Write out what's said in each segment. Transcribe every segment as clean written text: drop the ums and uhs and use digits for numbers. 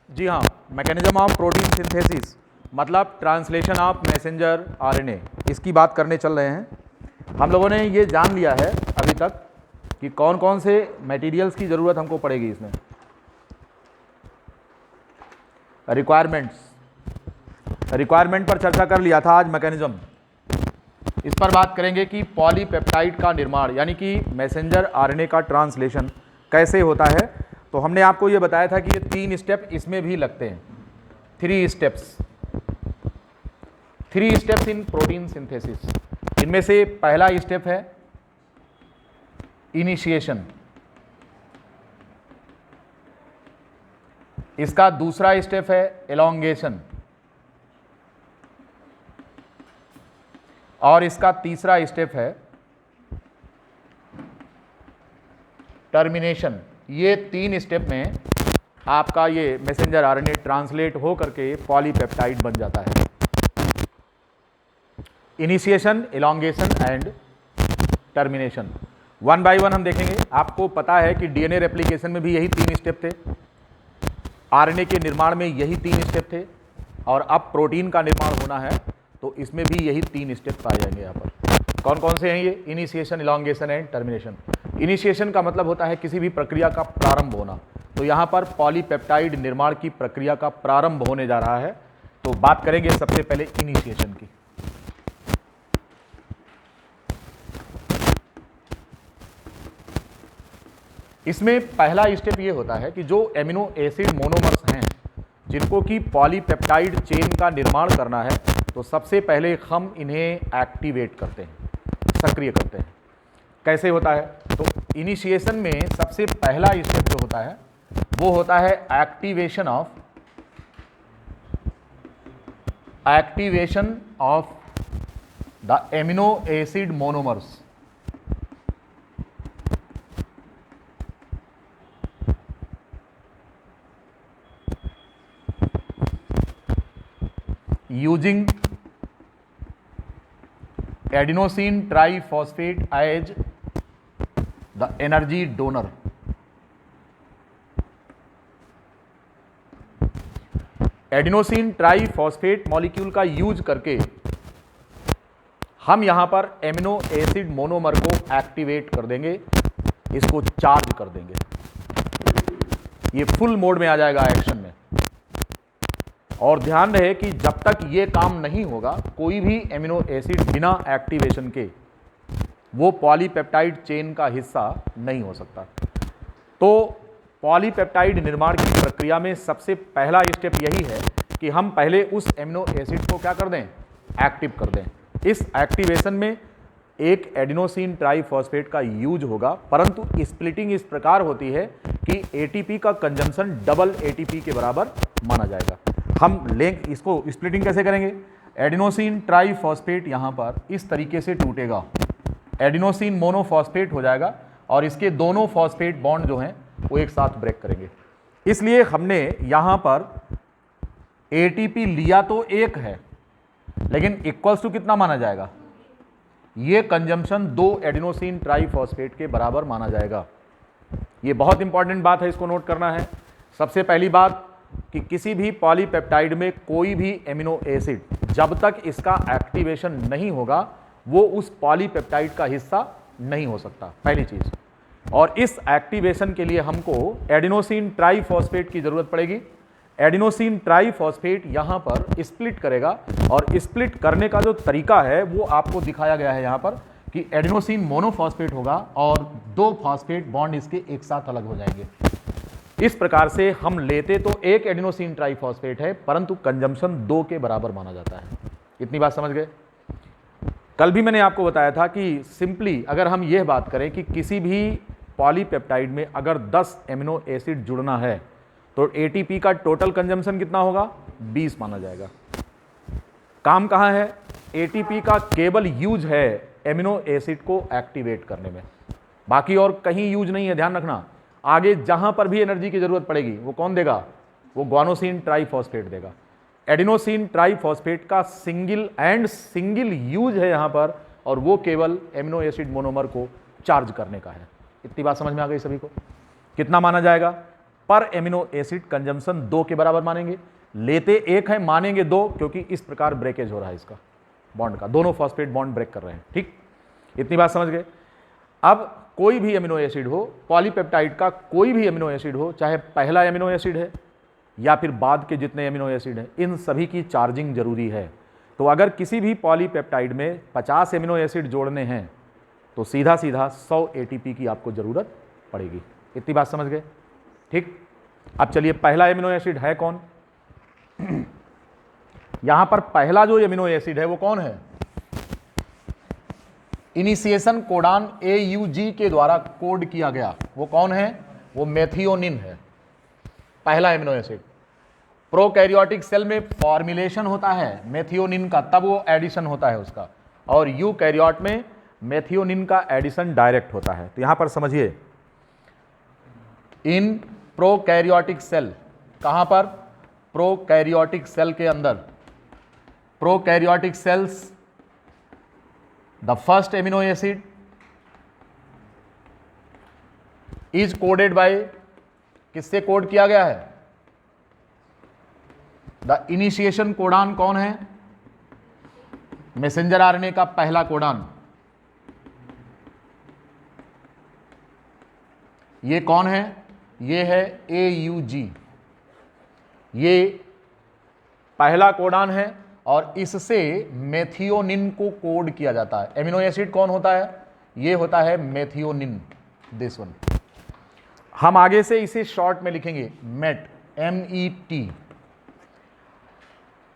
जी हाँ, mechanism of protein synthesis मतलब translation of messenger RNA, इसकी बात करने चल रहे हैं। हम लोगों ने ये जान लिया है अभी तक कि कौन कौन से मटेरियल्स की ज़रूरत हमको पड़ेगी इसमें। रिक्वायरमेंट पर चर्चा कर लिया था आज मैकेनिज्म। इस पर बात करेंगे कि पॉलीपेप्टाइड का निर्माण यानी कि मैसेंजर आरएनए का ट्रांसलेशन कैसे होता है। तो हमने आपको ये बताया था कि ये 3 स्टेप इसमें भी लगते हैं। 3 स्टेप्स इन प्रोटीन सिंथेसिस। इनमें से पहला स्टेप है इनिशिएशन, इसका दूसरा स्टेप है एलोंगेशन और इसका तीसरा स्टेप है टर्मिनेशन। ये 3 स्टेप में आपका ये मैसेंजर आरएनए ट्रांसलेट हो करके पॉलीपेप्टाइड बन जाता है। Initiation, elongation and termination. 1 by 1 हम देखेंगे। आपको पता है कि डीएनए रेप्लिकेशन में भी यही 3 स्टेप थे, आरएनए के निर्माण में यही 3 स्टेप थे, और अब प्रोटीन का निर्माण होना है तो इसमें भी यही 3 स्टेप पाए जाएंगे। यहाँ पर कौन कौन से हैं ये? Initiation, elongation and termination. Initiation का मतलब होता है किसी भी प्रक्रिया का प्रारंभ होना। तो यहाँ पर पॉलीपेप्टाइड निर्माण की प्रक्रिया का प्रारंभ होने जा रहा है। तो बात करेंगे सबसे पहले इनिशिएशन की। इसमें पहला स्टेप ये होता है कि जो एमिनो एसिड मोनोमर्स हैं जिनको कि पॉलीपेप्टाइड चेन का निर्माण करना है, तो सबसे पहले हम इन्हें एक्टिवेट करते हैं, सक्रिय करते हैं। कैसे होता है? तो इनिशिएशन में सबसे पहला स्टेप जो होता है वो होता है activation of the amino acid monomers. using adenosine triphosphate as the energy donor। Adenosine triphosphate molecule का यूज करके हम यहां पर एमिनो एसिड मोनोमर को एक्टिवेट कर देंगे, इसको चार्ज कर देंगे। ये फुल मोड में आ जाएगा एक्शन में। और ध्यान रहे कि जब तक ये काम नहीं होगा कोई भी एमिनो एसिड बिना एक्टिवेशन के वो पॉलीपेप्टाइड चेन का हिस्सा नहीं हो सकता। तो पॉलीपेप्टाइड निर्माण की प्रक्रिया में सबसे पहला स्टेप यही है कि हम पहले उस एमिनो एसिड को क्या कर दें? एक्टिव कर दें। इस एक्टिवेशन में एक एडिनोसिन ट्राइफॉस्फेट का यूज होगा, परंतु स्प्लिटिंग इस प्रकार होती है कि एटीपी का कंजम्पशन डबल एटीपी के बराबर माना जाएगा। हम लेंगे इसको, स्प्लिटिंग कैसे करेंगे? एडिनोसिन ट्राइफॉस्फेट यहां पर इस तरीके से टूटेगा, एडिनोसिन मोनोफॉस्फेट हो जाएगा और इसके दोनों फॉस्फेट बॉन्ड जो हैं वो एक साथ ब्रेक करेंगे। इसलिए हमने यहां पर एटीपी लिया तो एक है, लेकिन इक्वल्स टू कितना माना जाएगा? ये कंजम्पशन 2 एडिनोसिन ट्राइफॉस्फेट के बराबर माना जाएगा। ये बहुत इंपॉर्टेंट बात है, इसको नोट करना है। सबसे पहली बात कि किसी भी पॉलीपेप्टाइड में कोई भी एमिनो एसिड जब तक इसका एक्टिवेशन नहीं होगा वो उस पॉलीपेप्टाइड का हिस्सा नहीं हो सकता, पहली चीज। और इस एक्टिवेशन के लिए हमको एडिनोसिन ट्राइफॉस्फेट की जरूरत पड़ेगी। एडिनोसिन ट्राइफॉस्फेट यहां पर स्प्लिट करेगा और स्प्लिट करने का जो तरीका है वो आपको दिखाया गया है यहां पर कि एडिनोसिन मोनोफॉस्फेट होगा और 2 फॉस्फेट बॉन्ड इसके एक साथ अलग हो जाएंगे। इस प्रकार से हम लेते तो एक एडिनोसिन ट्राइफॉस्फेट है, परंतु कंजम्पशन 2 के बराबर माना जाता है। इतनी बात समझ गए? कल भी मैंने आपको बताया था कि सिंपली अगर हम यह बात करें कि किसी भी पॉलीपेप्टाइड में अगर 10 एमिनो एसिड जुड़ना है तो एटीपी का टोटल कंजम्पशन कितना होगा? 20 माना जाएगा। काम कहां है? एटीपी का केवल यूज है एमिनो एसिड को एक्टिवेट करने में, बाकी और कहीं यूज नहीं है। ध्यान रखना, आगे जहां पर भी एनर्जी की जरूरत पड़ेगी वो कौन देगा? वो ग्वानोसिन ट्राइफॉस्फेट देगा। एडिनोसिन ट्राइफॉस्फेट का सिंगल यूज है यहां पर, और वो केवल एमिनो एसिड मोनोमर को चार्ज करने का है। इतनी बात समझ में आ गई सभी को? कितना माना जाएगा? पर एमिनो एसिड कंजम्पशन 2 के बराबर मानेंगे। लेते 1 है, मानेंगे 2, क्योंकि इस प्रकार ब्रेकेज हो रहा है इसका बॉन्ड का, दोनों फॉस्फेट बॉन्ड ब्रेक कर रहे हैं। ठीक, इतनी बात समझ गए। अब कोई भी एमिनो एसिड हो, पॉलीपेप्टाइड का कोई भी एमिनो एसिड हो, चाहे पहला एमिनो एसिड है या फिर बाद के जितने एमिनो एसिड हैं, इन सभी की चार्जिंग जरूरी है। तो अगर किसी भी पॉलीपेप्टाइड में 50 एमिनो एसिड जोड़ने हैं तो सीधा सीधा 100 एटीपी की आपको जरूरत पड़ेगी। इतनी बात समझ गए। ठीक, अब चलिए पहला एमिनो एसिड है कौन। यहां पर पहला जो एमिनो एसिड है वो कौन है, इनिशिएशन कोडान AUG के द्वारा कोड किया गया, वो कौन है, वो मेथियोनिन है, पहला एमिनो एसिड। प्रोकैरियोटिक सेल में फॉर्मुलेशन होता है मेथियोनिन का, तब वो एडिशन होता है उसका, और यूकैरियोट में मेथियोनिन का एडिशन डायरेक्ट होता है। तो यहां पर समझिए, इन प्रोकैरियोटिक सेल, कहां पर, प्रोकैरियोटिक सेल के अंदर, prokaryotic cells, the first amino acid is coded by, किससे कोड किया गया है, द इनिशिएशन कोडान कौन है, मैसेंजर आरएनए का पहला कोडान, ये कौन है, ये है AUG, ये पहला कोडान है और इससे मेथियोनिन को कोड किया जाता है। एमिनो एसिड कौन होता है, ये होता है मेथियोनिन, दिस वन। हम आगे से इसे शॉर्ट में लिखेंगे MET, MET।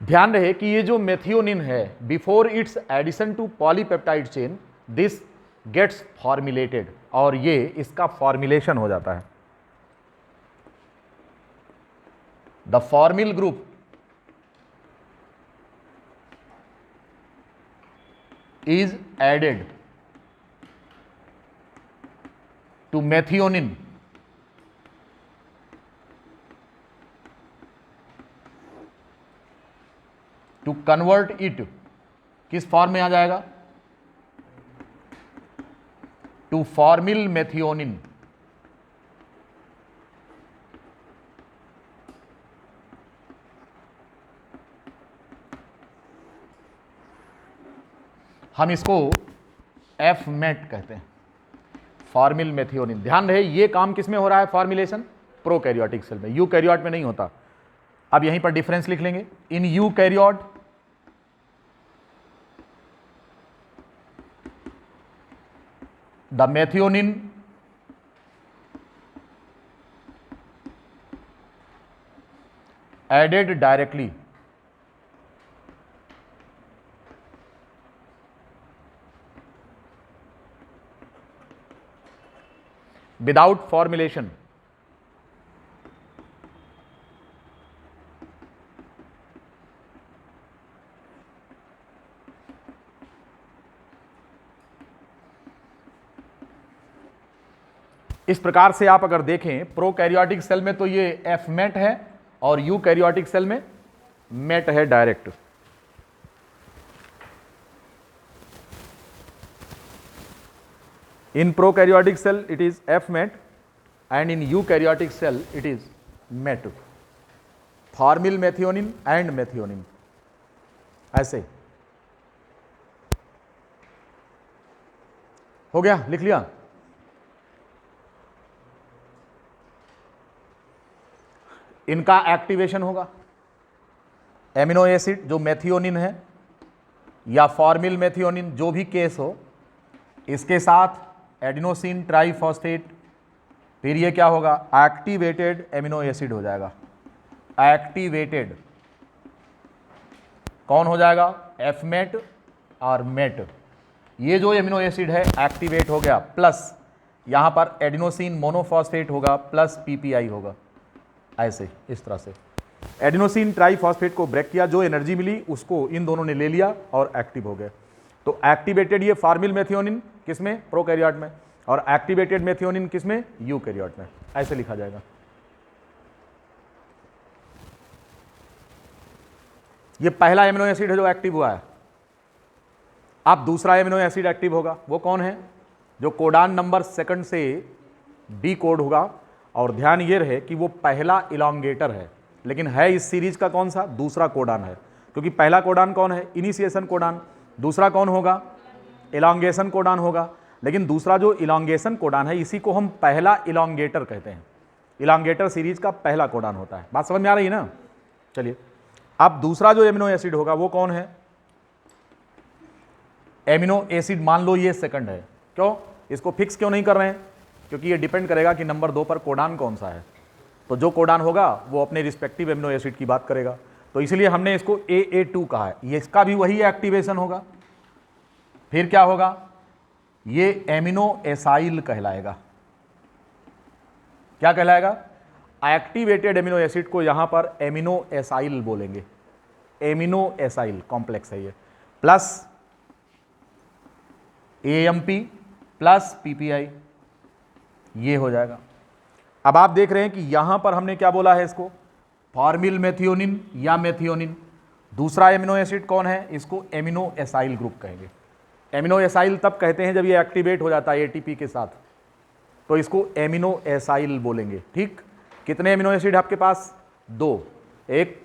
ध्यान रहे कि ये जो मेथियोनिन है, before its addition to polypeptide chain, this gets formulated, और ये इसका फॉर्मुलेशन हो जाता है। The formyl group is added to methionine to convert it, किस फॉर्म में आ जाएगा, टू फॉर्मिल मेथियोनिन। हम इसको FMET कहते हैं, फॉर्मिल मेथियोनिन। ध्यान रहे ये काम किस में हो रहा है, फॉर्मुलेशन, प्रोकैरियोटिक सेल में, यूकैरियोट में नहीं होता। अब यहीं पर डिफरेंस लिख लेंगे, in eukaryote the methionine added directly without formulation। इस प्रकार से आप अगर देखें, प्रोकैरियोटिक सेल में तो ये FMET है और यूकैरियोटिक सेल में MET है direct. In prokaryotic cell it is FMET and in eukaryotic cell it is MET, formal methionine and methionine. ऐसे हो गया, लिख लिया। इनका एक्टिवेशन होगा, एमिनो एसिड जो मेथियोनिन है या फॉर्मिल मेथियोनिन, जो भी केस हो, इसके साथ एडिनोसिन ट्राइफॉस्फेट, फिर ये क्या होगा, एक्टिवेटेड एमिनो एसिड हो जाएगा। एक्टिवेटेड कौन हो जाएगा, FMET और MET। ये जो एमिनो एसिड है एक्टिवेट हो गया, प्लस यहां पर एडिनोसिन मोनोफॉस्फेट होगा प्लस PPI होगा। ऐसे इस तरह से एडिनोसिन ट्राइफॉस्फेट को ब्रेक किया, जो एनर्जी मिली उसको इन दोनों ने ले लिया और एक्टिव हो गए। तो एक्टिवेटेड ये फॉर्मिल मेथियोनिन किसमें, प्रोकैरियोट में, और एक्टिवेटेड मेथियोनिन किसमें, यूकैरियोट में। ऐसे लिखा जाएगा। ये पहला एमिनो एसिड है जो एक्टिव हुआ है। अब दूसरा एमिनो एसिड एक्टिव होगा, वो कौन है, जो कोडान नंबर सेकंड से डी कोड होगा और ध्यान ये रहे कि वो पहला इलांगेटर है, लेकिन है इस सीरीज का कौन सा, दूसरा कोडान है, क्योंकि पहला कोडान कौन है, इनिशिएशन कोडान, दूसरा कौन होगा, इलांगेशन कोडान होगा। लेकिन दूसरा जो इलांगेशन कोडान है इसी को हम पहला इलांगेटर कहते हैं, इलांगेटर सीरीज का पहला कोडान होता है। बात समझ में आ रही है ना। चलिए, अब दूसरा जो एमिनो एसिड होगा वो कौन है, एमिनो एसिड मान लो ये सेकंड है। क्यों, इसको फिक्स क्यों नहीं कर रहे हैं, क्योंकि ये डिपेंड करेगा कि नंबर 2 पर कोडान कौन सा है। तो जो कोडान होगा वो अपने रिस्पेक्टिव एमिनो एसिड की बात करेगा, तो इसलिए हमने इसको AA2 कहा है। ये इसका भी वही एक्टिवेशन होगा। फिर क्या होगा, ये एमिनो एसाइल कहलाएगा। क्या कहलाएगा, एक्टिवेटेड एमिनो एसिड को यहां पर एमिनो एसाइल बोलेंगे। एमिनो एसाइल कॉम्प्लेक्स है ये, प्लस AMP प्लस PPI, ये हो जाएगा। अब आप देख रहे हैं कि यहां पर हमने क्या बोला है, इसको फॉर्मिल मेथियोनिन या मेथियोनिन। दूसरा एमिनो एसिड कौन है, इसको एमिनो एसाइल ग्रुप कहेंगे। एमिनो एसाइल तब कहते हैं जब ये एक्टिवेट हो जाता है ATP के साथ, तो इसको एमिनो एसाइल बोलेंगे। ठीक, कितने एमिनो एसिड आपके पास, 2। एक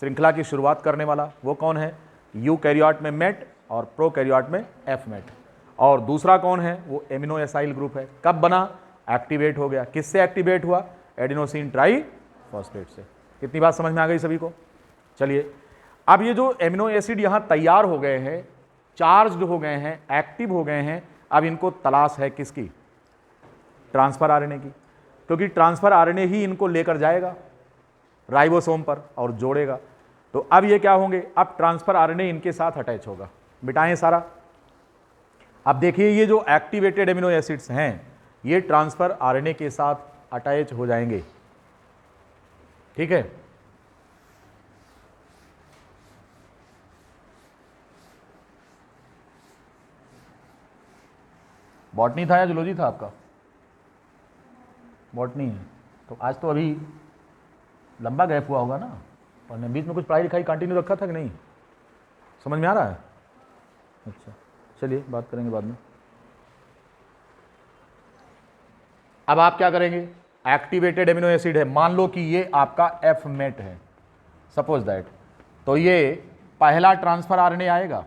श्रृंखला की शुरुआत करने वाला वो कौन है, यूकैरियोट में मेट और प्रोकैरियोट में एफ मेट, और दूसरा कौन है, वो एमिनो एसाइल ग्रुप है। कब बना, एक्टिवेट हो गया। किससे एक्टिवेट हुआ, एडिनोसिन ट्राइफॉस्फेट से। कितनी बात समझ में आ गई सभी को। चलिए, अब ये जो एमिनो एसिड यहाँ तैयार हो गए हैं, चार्ज्ड हो गए हैं, एक्टिव हो गए हैं, अब इनको तलाश है किसकी, ट्रांसफर आरएनए की, क्योंकि ट्रांसफर आरएनए ही इनको लेकर जाएगा राइबोसोम पर और जोड़ेगा। तो अब ये क्या होंगे, अब ट्रांसफर आरएनए इनके साथ अटैच होगा। मिटाएं सारा। अब देखिए, ये जो एक्टिवेटेड एमिनो एसिड्स हैं ये ट्रांसफर आरएनए के साथ अटैच हो जाएंगे। ठीक है, बॉटनी था या जूलॉजी था आपका, बॉटनी है, तो आज तो अभी लंबा गैप हुआ होगा ना, और बीच में कुछ पढ़ाई लिखाई कंटिन्यू रखा था कि नहीं, समझ में आ रहा है। अच्छा, चलिए बात करेंगे बाद में। अब आप क्या करेंगे, एक्टिवेटेड एमिनो एसिड है, मान लो कि ये आपका एफ मेट है, सपोज दैट, तो ये पहला ट्रांसफर आरएनए आएगा।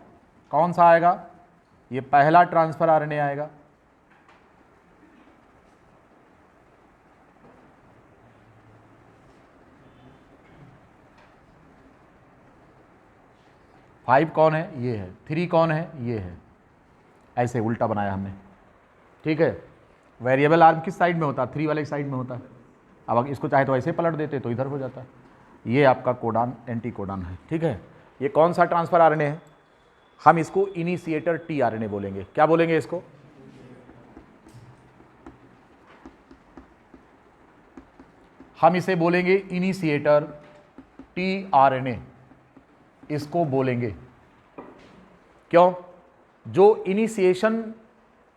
कौन सा आएगा, ये पहला ट्रांसफर आरएनए आएगा। फाइव कौन है, ये है। 3 कौन है, ये है। ऐसे उल्टा बनाया हमने। ठीक है, वेरिएबल आर्म किस साइड में होता है, 3 वाले साइड में होता है। अब इसको चाहे तो ऐसे पलट देते तो इधर हो जाता है। ये आपका कोडान एंटी कोडान है। ठीक है, ये कौन सा ट्रांसफर आरएनए है, हम इसको इनिशिएटर tRNA बोलेंगे। क्या बोलेंगे इसको, हम इसे बोलेंगे इनिशिएटर tRNA, इसको बोलेंगे। क्यों, जो इनिशिएशन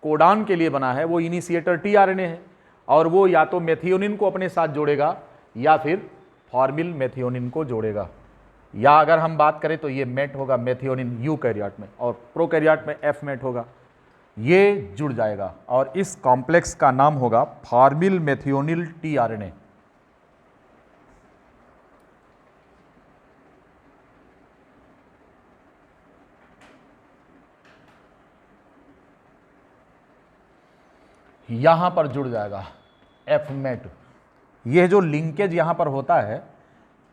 कोडान के लिए बना है वो इनिशिएटर tRNA है, और वो या तो मेथियोनिन को अपने साथ जोड़ेगा या फिर फॉर्मिल मेथियोनिन को जोड़ेगा, या अगर हम बात करें तो ये मेट होगा मेथियोनिन यूकैरियोट में, और प्रोकैरियोट में एफ मेट होगा। ये जुड़ जाएगा और इस कॉम्प्लेक्स का नाम होगा फॉर्मिल मेथियोनिल tRNA। यहां पर जुड़ जाएगा एफ मेट। यह जो लिंकेज यहां पर होता है,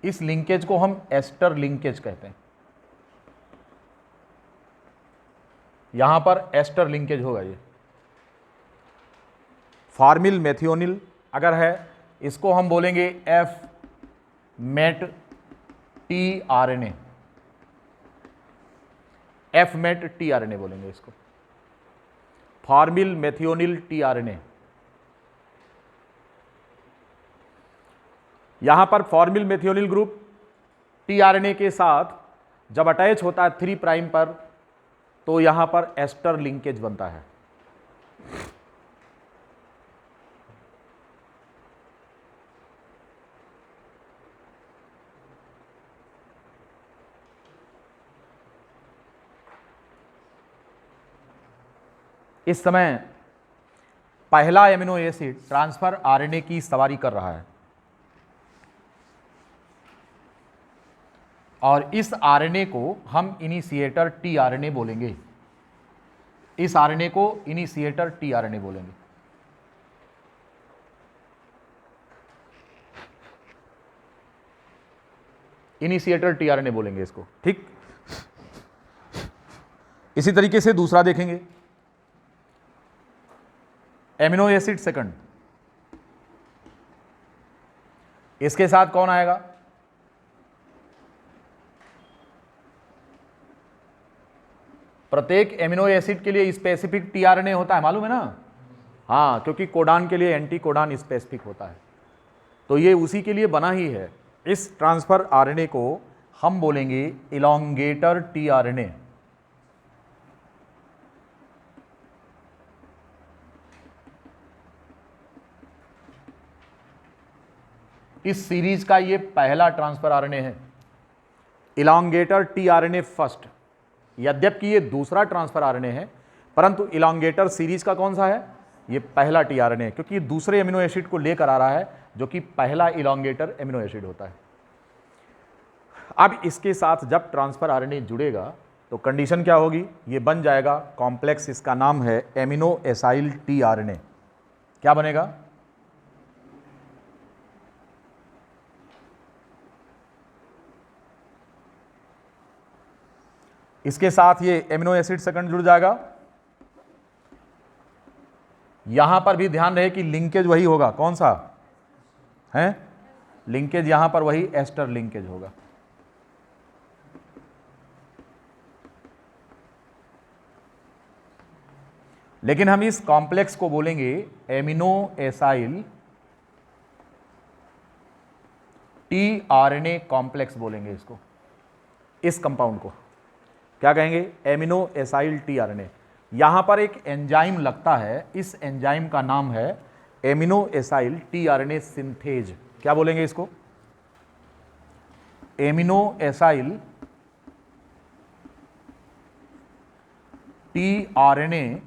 इस लिंकेज को हम एस्टर लिंकेज कहते हैं। यहां पर एस्टर लिंकेज होगा। ये फॉर्मिल मेथियोनिल अगर है, इसको हम बोलेंगे F met tRNA, F met tRNA बोलेंगे इसको, फॉर्मिल मेथियोनिल tRNA। यहां पर फॉर्मिल मेथियोनिल ग्रुप tRNA के साथ जब अटैच होता है 3 प्राइम पर, तो यहां पर एस्टर लिंकेज बनता है। इस समय पहला एमिनो एसिड ट्रांसफर आरएनए की सवारी कर रहा है और इस आरएनए को हम इनिशिएटर टीआरएनए बोलेंगे। इस आरएनए को इनिशिएटर टीआरएनए बोलेंगे। इनिशिएटर टीआरएनए बोलेंगे इसको, ठीक। इसी तरीके से दूसरा देखेंगे, एमिनो एसिड सेकंड, इसके साथ कौन आएगा? प्रत्येक एमिनो एसिड के लिए स्पेसिफिक टीआरएनए होता है, मालूम है ना? हाँ, क्योंकि कोडान के लिए एंटी कोडान स्पेसिफिक होता है, तो ये उसी के लिए बना ही है। इस ट्रांसफर आरएनए को हम बोलेंगे इलोंगेटर टीआरएनए। इस सीरीज का ये पहला ट्रांसफर आरएनए है, इलोंगेटर टीआरएनए फर्स्ट। यद्यपि ये दूसरा ट्रांसफर आरएनए है, परंतु इलोंगेटर सीरीज का कौन सा है? ये पहला टीआरएनए है, क्योंकि दूसरे एमिनो एसिड को लेकर आ रहा है जो कि पहला इलोंगेटर एमिनो एसिड होता है। अब इसके साथ जब ट्रांसफर आरएनए जुड़ेगा तो कंडीशन क्या होगी? ये बन जाएगा कॉम्प्लेक्स, इसका नाम है एमिनो एसाइल टीआरएनए। क्या बनेगा? इसके साथ ये एमिनो एसिड सेकंड जुड़ जाएगा। यहां पर भी ध्यान रहे कि लिंकेज वही होगा, कौन सा है? लिंकेज यहां पर वही एस्टर लिंकेज होगा। लेकिन हम इस कॉम्प्लेक्स को बोलेंगे एमिनो एसाइल टीआरएनए कॉम्प्लेक्स बोलेंगे इसको। इस कंपाउंड को क्या कहेंगे? Amino acyl tRNA. यहां पर एक एंजाइम लगता है, इस एंजाइम का नाम है एमिनो एसाइल टीआरएनए सिंथेज। क्या बोलेंगे इसको? Amino acyl tRNA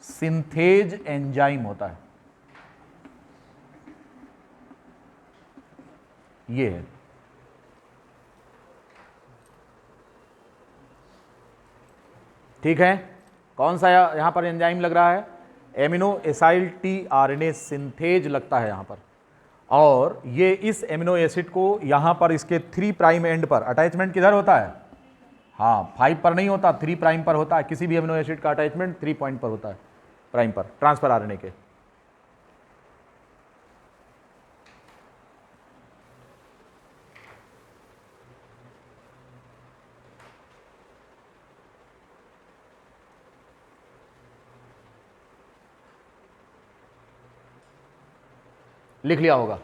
synthase enzyme होता है। ये है, ठीक है। कौन सा यहां पर एंजाइम लग रहा है? एमिनो एसाइल टीआरएनए सिंथेज लगता है यहां पर। और ये इस एमिनो एसिड को यहां पर इसके 3 प्राइम एंड पर अटैचमेंट किधर होता है? हाँ, 5 पर नहीं होता, 3 प्राइम पर होता है। किसी भी एमिनो एसिड का अटैचमेंट 3 पॉइंट पर होता है, प्राइम पर, ट्रांसफर आरएनए के। लिख लिया होगा।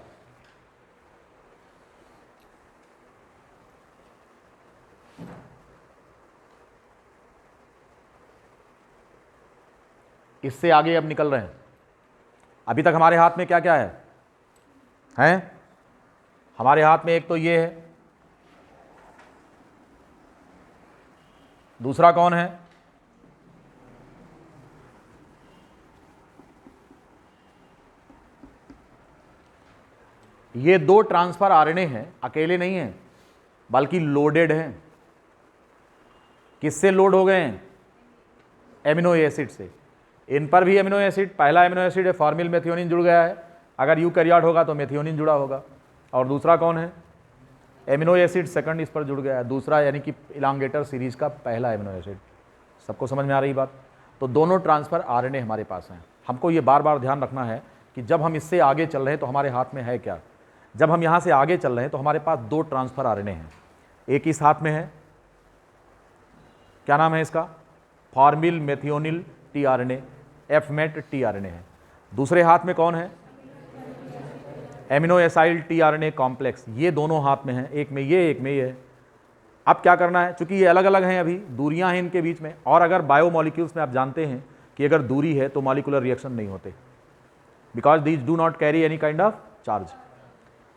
इससे आगे अब निकल रहे हैं। अभी तक हमारे हाथ में क्या क्या है? हैं? हमारे हाथ में एक तो ये है, दूसरा कौन है? ये 2 ट्रांसफर आरएनए हैं, अकेले नहीं हैं, बल्कि लोडेड हैं। किससे लोड हो गए हैं? एमिनो एसिड से। इन पर भी एमिनो एसिड, पहला एमिनो एसिड है फॉर्मिल मेथियोनिन जुड़ गया है, अगर यूकैरियोट होगा तो मेथियोनिन जुड़ा होगा। और दूसरा कौन है? एमिनो एसिड सेकंड इस पर जुड़ गया है, दूसरा यानी कि इलांगेटर सीरीज का पहला एमिनो एसिड। सबको समझ में आ रही बात? तो दोनों ट्रांसफर आरएनए हमारे पास हैं। हमको ये बार बार ध्यान रखना है कि जब हम इससे आगे चल रहे हैं तो हमारे हाथ में है क्या। जब हम यहाँ से आगे चल रहे हैं तो हमारे पास 2 ट्रांसफर आरएनए हैं। एक इस हाथ में है, क्या नाम है इसका? फॉर्मिल मेथियोनिल टीआरएनए, एफमेट टीआरएनए है। दूसरे हाथ में कौन है? Amino acyl tRNA complex. ये दोनों हाथ में हैं, एक में ये, एक में ये। अब क्या करना है? चूंकि ये अलग अलग हैं, अभी दूरियां हैं इनके बीच में, और अगर बायोमोलिक्यूल्स में आप जानते हैं कि अगर दूरी है तो मॉलिक्यूलर रिएक्शन नहीं होते, because these do not carry any kind of charge.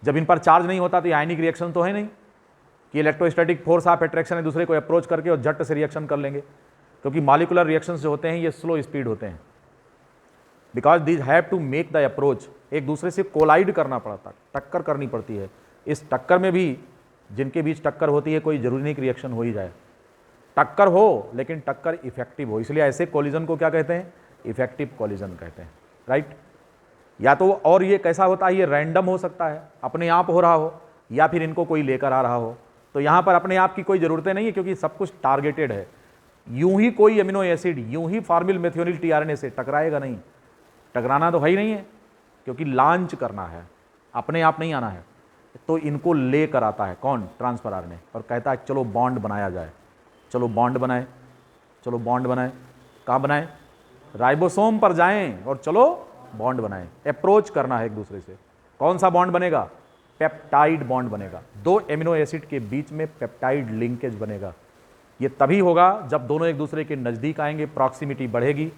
जब इन पर चार्ज नहीं होता तो आयनिक रिएक्शन तो है नहीं कि इलेक्ट्रोस्टैटिक फोर्स ऑफ अट्रैक्शन है, दूसरे को अप्रोच करके और झट से रिएक्शन कर लेंगे, क्योंकि मॉलिक्यूलर रिएक्शंस जो होते हैं ये स्लो स्पीड होते हैं। Because these have to make the approach, एक दूसरे से कोलाइड करना पड़ता, टक्कर करनी पड़ती है। इस टक्कर में भी जिनके बीच टक्कर होती है कोई जरूरी नहीं कि रिएक्शन हो ही जाए, टक्कर हो लेकिन टक्कर इफेक्टिव हो, इसलिए ऐसे कोलिजन को क्या कहते हैं, इफेक्टिव कोलिजन कहते हैं, राइट। या तो और ये कैसा होता है, ये रैंडम हो सकता है, अपने आप हो रहा हो, या फिर इनको कोई लेकर आ रहा हो। तो यहाँ पर अपने आप की कोई ज़रूरतें नहीं है क्योंकि सब कुछ टारगेटेड है। यूं ही कोई अमीनो एसिड यूं ही फॉर्मिल मेथियोनिल टीआरएनए से टकराएगा नहीं, टकराना तो है ही नहीं है क्योंकि लॉन्च करना है, अपने आप नहीं आना है। तो इनको लेकर आता है कौन, ट्रांसफर आरएनए, और कहता है चलो बॉन्ड बनाया जाए, चलो बॉन्ड बनाए, चलो बॉन्ड बनाए। कहाँ बनाए, राइबोसोम पर जाएं और चलो बॉन्ड बनाएं। अप्रोच करना है एक दूसरे से। कौन सा बॉन्ड बनेगा, पेप्टाइड बॉन्ड बनेगा, दो एमिनो एसिड के बीच में पेप्टाइड लिंकेज बनेगा। ये तभी होगा जब दोनों एक दूसरे के नज़दीक आएंगे, प्रॉक्सिमिटी बढ़ेगी।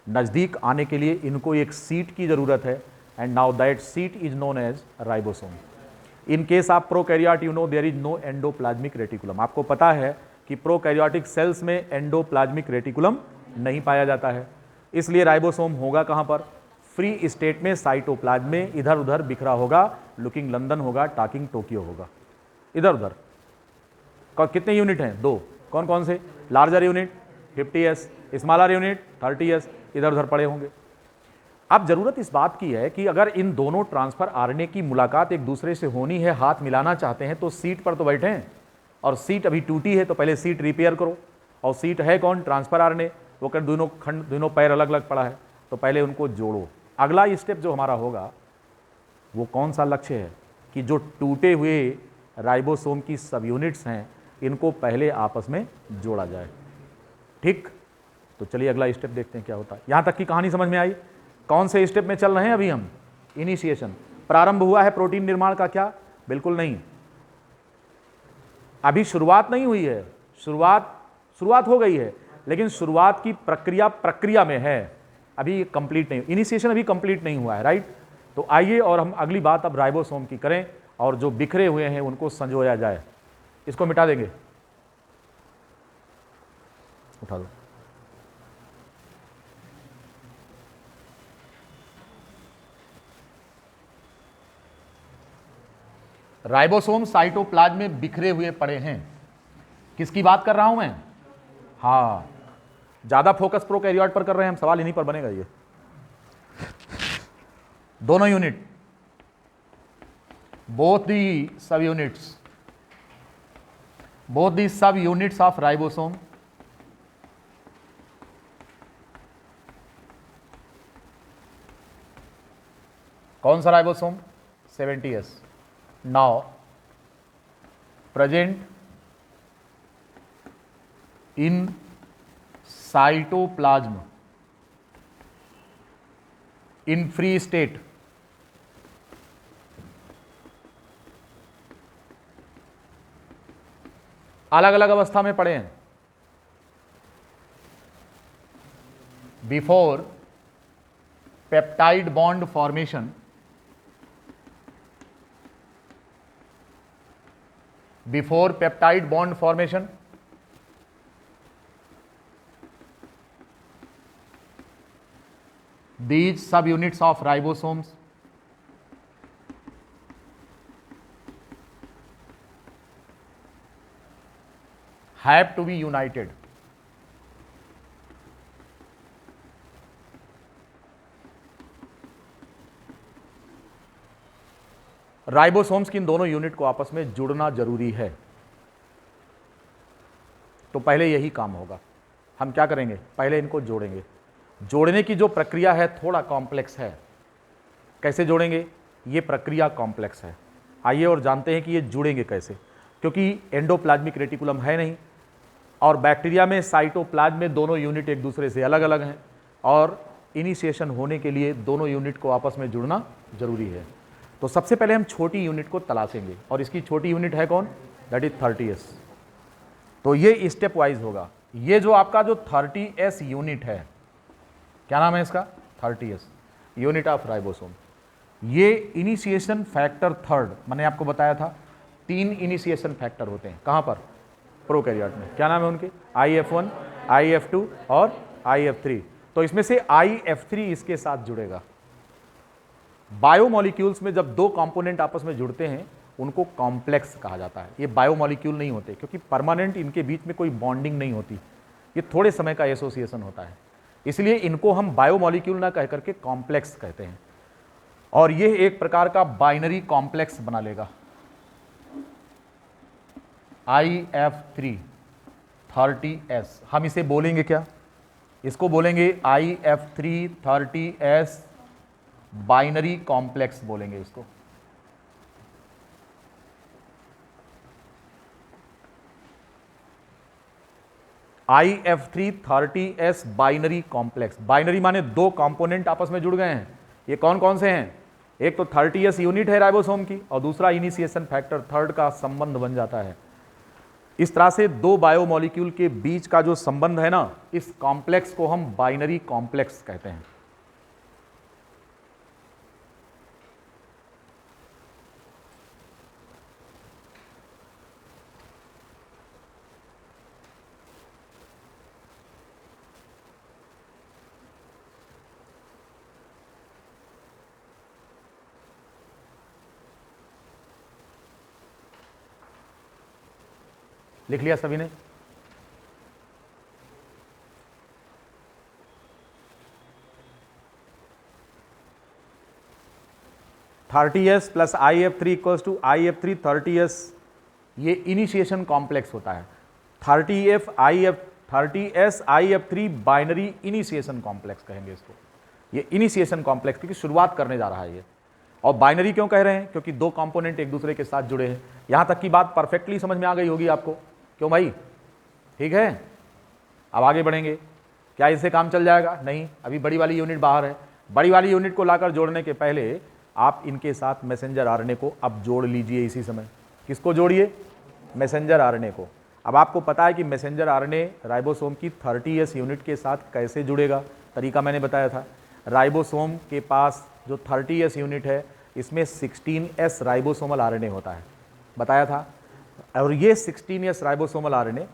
नज़दीक आने के लिए इनको एक सीट की ज़रूरत है, and now that seat is known as ribosome. In case of prokaryote you know there is no endoplasmic reticulum. आपको पता है कि प्रोकैरियोटिक सेल्स में एंडोप्लाज्मिक रेटिकुलम नहीं पाया जाता है, इसलिए राइबोसोम होगा कहाँ पर, फ्री स्टेट में साइटोप्लाज्म में, इधर उधर बिखरा होगा, लुकिंग लंदन होगा, टाकिंग टोक्यो होगा, इधर उधर। कितने यूनिट हैं, दो, कौन कौन से, larger unit 50s, smaller unit 30s, इधर उधर पड़े होंगे। अब जरूरत इस बात की है कि अगर इन दोनों ट्रांसफर आरएनए की मुलाकात एक दूसरे से होनी है, हाथ मिलाना चाहते हैं, तो सीट पर तो बैठे हैं, और सीट अभी टूटी है तो पहले सीट रिपेयर करो। और सीट है कौन, ट्रांसफर आरएनए, वो कर दोनों खंड, दोनों पैर अलग अलग पड़ा है, तो पहले उनको जोड़ो। अगला स्टेप जो हमारा होगा वो कौन सा लक्ष्य है कि जो टूटे हुए राइबोसोम की सब यूनिट्स हैं इनको पहले आपस में जोड़ा जाए, ठीक। तो चलिए अगला स्टेप देखते हैं क्या होता है। यहां तक की कहानी समझ में आई। कौन से स्टेप में चल रहे हैं अभी हम, इनिशिएशन, प्रारंभ हुआ है प्रोटीन निर्माण का क्या, बिल्कुल नहीं, अभी शुरुआत नहीं हुई है, शुरुआत हो गई है लेकिन शुरुआत की प्रक्रिया में है, अभी कंप्लीट नहीं, इनिशिएशन अभी कंप्लीट नहीं हुआ है, राइट। तो आइए और हम अगली बात अब राइबोसोम की करें और जो बिखरे हुए हैं उनको संजोया जाए। इसको मिटा देंगे, उठा दो। राइबोसोम साइटोप्लाज्म में बिखरे हुए पड़े हैं, किसकी बात कर रहा हूं मैं, हाँ, ज्यादा फोकस प्रोकैरियोट पर कर रहे हैं हम, सवाल इन्हीं पर बनेगा। ये दोनों यूनिट, बोथ दी सब यूनिट्स ऑफ राइबोसोम कौन सा ribosome, 70s, now present in cytoplasm in free state, अलग अलग अवस्था में पड़े हैं, before peptide bond formation, before peptide bond formation, these subunits of ribosomes have to be united. Ribosomes की इन दोनों यूनिट को आपस में जुड़ना जरूरी है। तो पहले यही काम होगा, हम क्या करेंगे, पहले इनको जोड़ेंगे। जोड़ने की जो प्रक्रिया है थोड़ा कॉम्प्लेक्स है, कैसे जोड़ेंगे, ये प्रक्रिया कॉम्प्लेक्स है। आइए और जानते हैं कि ये जुड़ेंगे कैसे, क्योंकि एंडोप्लाज्मिक रेटिकुलम है नहीं और बैक्टीरिया में साइटोप्लाज्म में दोनों यूनिट एक दूसरे से अलग अलग हैं, और इनिशिएशन होने के लिए दोनों यूनिट को आपस में जुड़ना जरूरी है। तो सबसे पहले हम छोटी यूनिट को तलाशेंगे, और इसकी छोटी यूनिट है कौन, दैट इज 30s। तो ये स्टेप वाइज होगा। ये जो आपका जो 30s यूनिट है, क्या नाम है इसका, 30s यूनिट ऑफ राइबोसोम, ये इनिशिएशन फैक्टर थर्ड, मैंने आपको बताया था 3 इनिशिएशन फैक्टर होते हैं, कहाँ पर, प्रोकैरियोट में। क्या नाम है उनके, IF1, IF2 और IF3। तो इसमें से IF3 इसके साथ जुड़ेगा। बायोमोलिक्यूल्स में जब दो कंपोनेंट आपस में जुड़ते हैं उनको कॉम्प्लेक्स कहा जाता है। ये बायोमोलिक्यूल नहीं होते क्योंकि परमानेंट इनके बीच में कोई बॉन्डिंग नहीं होती, ये थोड़े समय का एसोसिएशन होता है, इसलिए इनको हम बायोमोलिक्यूल ना कह करके कॉम्प्लेक्स कहते हैं। और ये एक प्रकार का बाइनरी कॉम्प्लेक्स बना लेगा। IF3 30S, हम इसे बोलेंगे क्या? इसको बोलेंगे IF3 30S बाइनरी कॉम्प्लेक्स बोलेंगे इसको। IF3 30S binary complex. Binary माने दो कंपोनेंट आपस में जुड़ गए हैं। ये कौन कौन से हैं? एक तो 30S यूनिट है राइबोसोम की, और दूसरा इनिशिएशन फैक्टर थर्ड का संबंध बन जाता है। इस तरह से दो बायोमोलिक्यूल के बीच का जो संबंध है ना, इस कॉम्प्लेक्स को हम बाइनरी कॉम्प्लेक्स कहते हैं। लिख लिया सभी ने? (30S + IF3 = IF3 30S), ये इनिशिएशन कॉम्प्लेक्स होता है। 30S IF3 binary initiation complex कहेंगे इसको। ये इनिशिएशन कॉम्प्लेक्स क्योंकि शुरुआत करने जा रहा है ये। और बाइनरी क्यों कह रहे हैं? क्योंकि दो कंपोनेंट एक दूसरे के साथ जुड़े हैं। यहां तक की बात परफेक्टली समझ में आ गई होगी आपको, क्यों भाई? ठीक है, अब आगे बढ़ेंगे। क्या इससे काम चल जाएगा? नहीं, अभी बड़ी वाली यूनिट बाहर है। बड़ी वाली यूनिट को लाकर जोड़ने के पहले आप इनके साथ मैसेंजर आरएनए को अब जोड़ लीजिए इसी समय। किसको जोड़िए? मैसेंजर आरएनए को। अब आपको पता है कि मैसेंजर आरएनए राइबोसोम की 30S यूनिट के साथ कैसे जुड़ेगा। तरीका मैंने बताया था। राइबोसोम के पास जो 30S यूनिट है इसमें 16S राइबोसोमल आरएनए होता है, बताया था। और ये 16S ribosomal RNA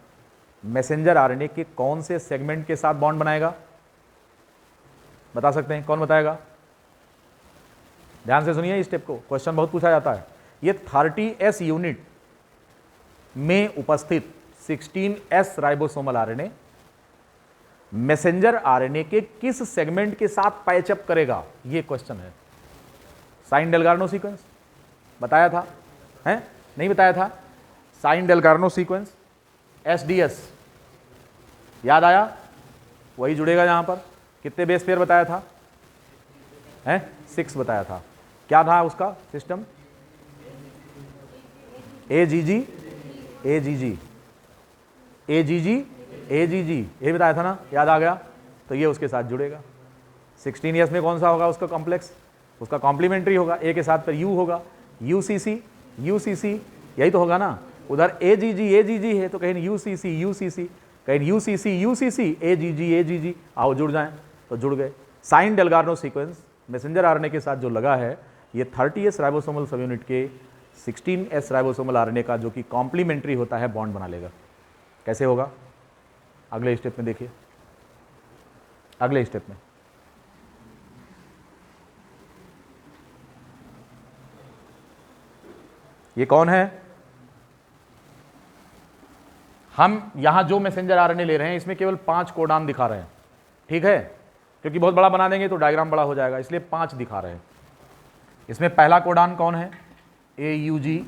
messenger RNA के कौन से सेगमेंट के साथ बॉन्ड बनाएगा? बता सकते हैं? कौन बताएगा? ध्यान से सुनिए इस स्टेप को, क्वेश्चन बहुत पूछा जाता है। ये 30S यूनिट में उपस्थित 16S ribosomal RNA messenger RNA के किस सेगमेंट के साथ पैचअप करेगा, ये क्वेश्चन है। साइन डेलगार्नो सीक्वेंस बताया था, हैं? नहीं बताया था? साइन डेलगार्नो सीक्वेंस, SDS याद आया? वही जुड़ेगा यहां पर। कितने बेस पेयर बताया था? हैं? 6 बताया था। क्या था उसका system? AGG AGG AGG AGG, ये बताया था ना, याद आ गया? तो ये उसके साथ जुड़ेगा। 16S में कौन सा होगा उसका कॉम्प्लेक्स? उसका कॉम्प्लीमेंट्री होगा। A के साथ पर U होगा, UCC UCC, यही तो होगा ना। उधर AGG है तो कहीं UCC, कहीं UCC AGG, आओ जुड़ जाएं, तो जुड़ गए। Shine Dalgarno sequence messenger RNA के साथ जो लगा है, ये 30S राइबोसोमल सब यूनिट के 16S राइबोसोमल आरएनए का जो कि कॉम्प्लीमेंट्री होता है बॉन्ड बना लेगा। कैसे होगा? अगले स्टेप में देखिए। अगले स्टेप में ये कौन है? हम यहां जो मैसेंजर आरएनए ले रहे हैं इसमें केवल 5 कोडान दिखा रहे हैं, ठीक है? क्योंकि बहुत बड़ा बना देंगे तो डायग्राम बड़ा हो जाएगा, इसलिए 5 दिखा रहे हैं। इसमें पहला कोडान कौन है? AUG।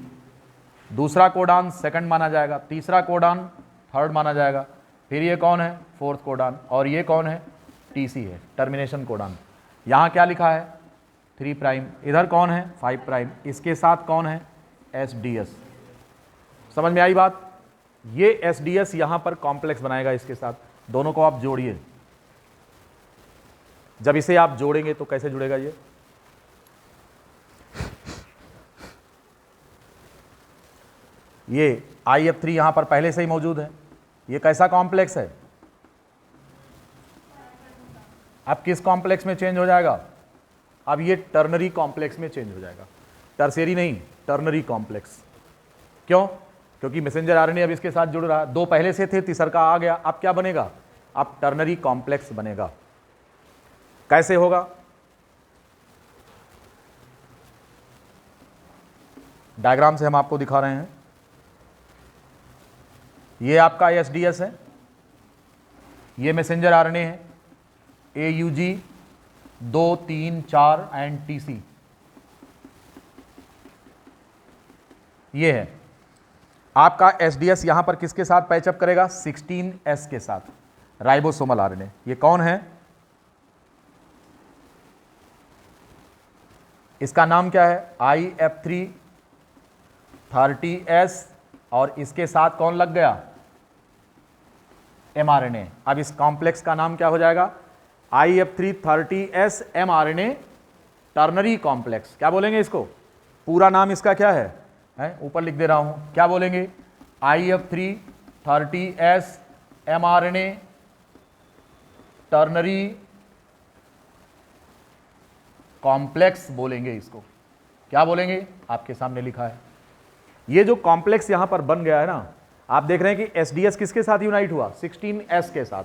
दूसरा कोडान सेकंड माना जाएगा, तीसरा कोडान थर्ड माना जाएगा, फिर ये कौन है? फोर्थ कोडान, और ये कौन है? TC है, टर्मिनेशन कोडान। यहाँ क्या लिखा है? 3'। इधर कौन है? 5'। इसके साथ कौन है? SDS। समझ में आई बात? ये SDS यहां पर कॉम्प्लेक्स बनाएगा इसके साथ। दोनों को आप जोड़िए। जब इसे आप जोड़ेंगे तो कैसे जुड़ेगा ये? ये IF3 यहां पर पहले से ही मौजूद है। ये कैसा कॉम्प्लेक्स है? अब किस कॉम्प्लेक्स में चेंज हो जाएगा? अब ये टर्नरी कॉम्प्लेक्स में चेंज हो जाएगा। टर्शियरी नहीं, टर्नरी कॉम्प्लेक्स। क्यों? क्योंकि मैसेंजर आरएनए अब इसके साथ जुड़ रहा है। 2 पहले से थे, तीसरा का आ गया। अब क्या बनेगा? अब टर्नरी कॉम्प्लेक्स बनेगा। कैसे होगा? डायग्राम से हम आपको दिखा रहे हैं। ये आपका एसडीएस है, ये मैसेंजर आरएनए है, AUG 2, 3, 4 एंड TC। ये है आपका एसडीएस। यहां पर किसके साथ पैचअप करेगा? 16S के साथ, राइबोसोमल आरएनए। ये कौन है? इसका नाम क्या है? IF3 30S, और इसके साथ कौन लग गया? mRNA। अब इस कॉम्प्लेक्स का नाम क्या हो जाएगा? IF3 30S mRNA ternary complex. क्या बोलेंगे इसको? पूरा नाम इसका क्या है? ऊपर लिख दे रहा हूं, क्या बोलेंगे? IF3 30S mRNA ternary complex बोलेंगे इसको। क्या बोलेंगे? आपके सामने लिखा है। ये जो कॉम्प्लेक्स यहां पर बन गया है ना, आप देख रहे हैं कि एसडीएस किसके साथ यूनाइट हुआ? 16S के साथ,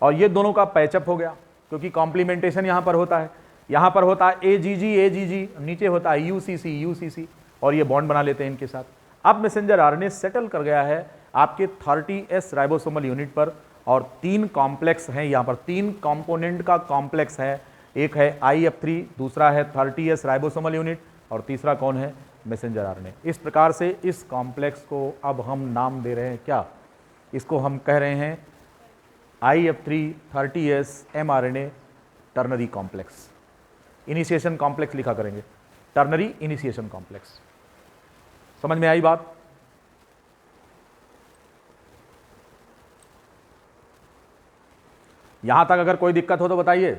और ये दोनों का पैचअप हो गया, क्योंकि कॉम्प्लीमेंटेशन यहां पर होता है। यहां पर होता है AGG, नीचे होता है UCC, और ये बॉन्ड बना लेते हैं इनके साथ। अब मैसेंजर आरएनए सेटल कर गया है आपके 30S राइबोसोमल यूनिट पर, और 3 कॉम्प्लेक्स हैं यहां पर, 3 कंपोनेंट का कॉम्प्लेक्स है। एक है IF3, दूसरा है 30S राइबोसोमल यूनिट, और तीसरा कौन है? Messenger RNA. इस प्रकार से इस कॉम्प्लेक्स को अब हम नाम दे रहे हैं क्या? इसको हम कह रहे हैं IF3 30S mRNA ternary complex. Initiation complex लिखा करेंगे, टर्नरी इनिशिएशन कॉम्प्लेक्स। समझ में आई बात? यहां तक अगर कोई दिक्कत हो तो बताइए।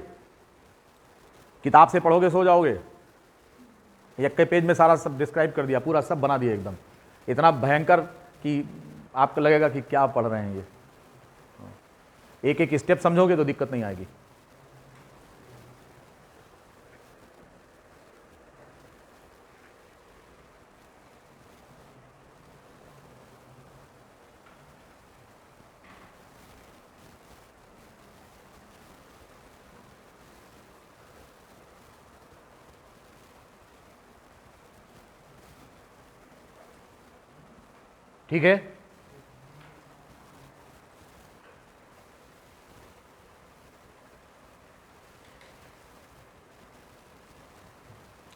किताब से पढ़ोगे सो जाओगे। एक के पेज में सारा सब डिस्क्राइब कर दिया, पूरा सब बना दिया एकदम, इतना भयंकर कि आपको लगेगा कि क्या पढ़ रहे हैं ये। एक एक स्टेप समझोगे तो दिक्कत नहीं आएगी। ठीक है,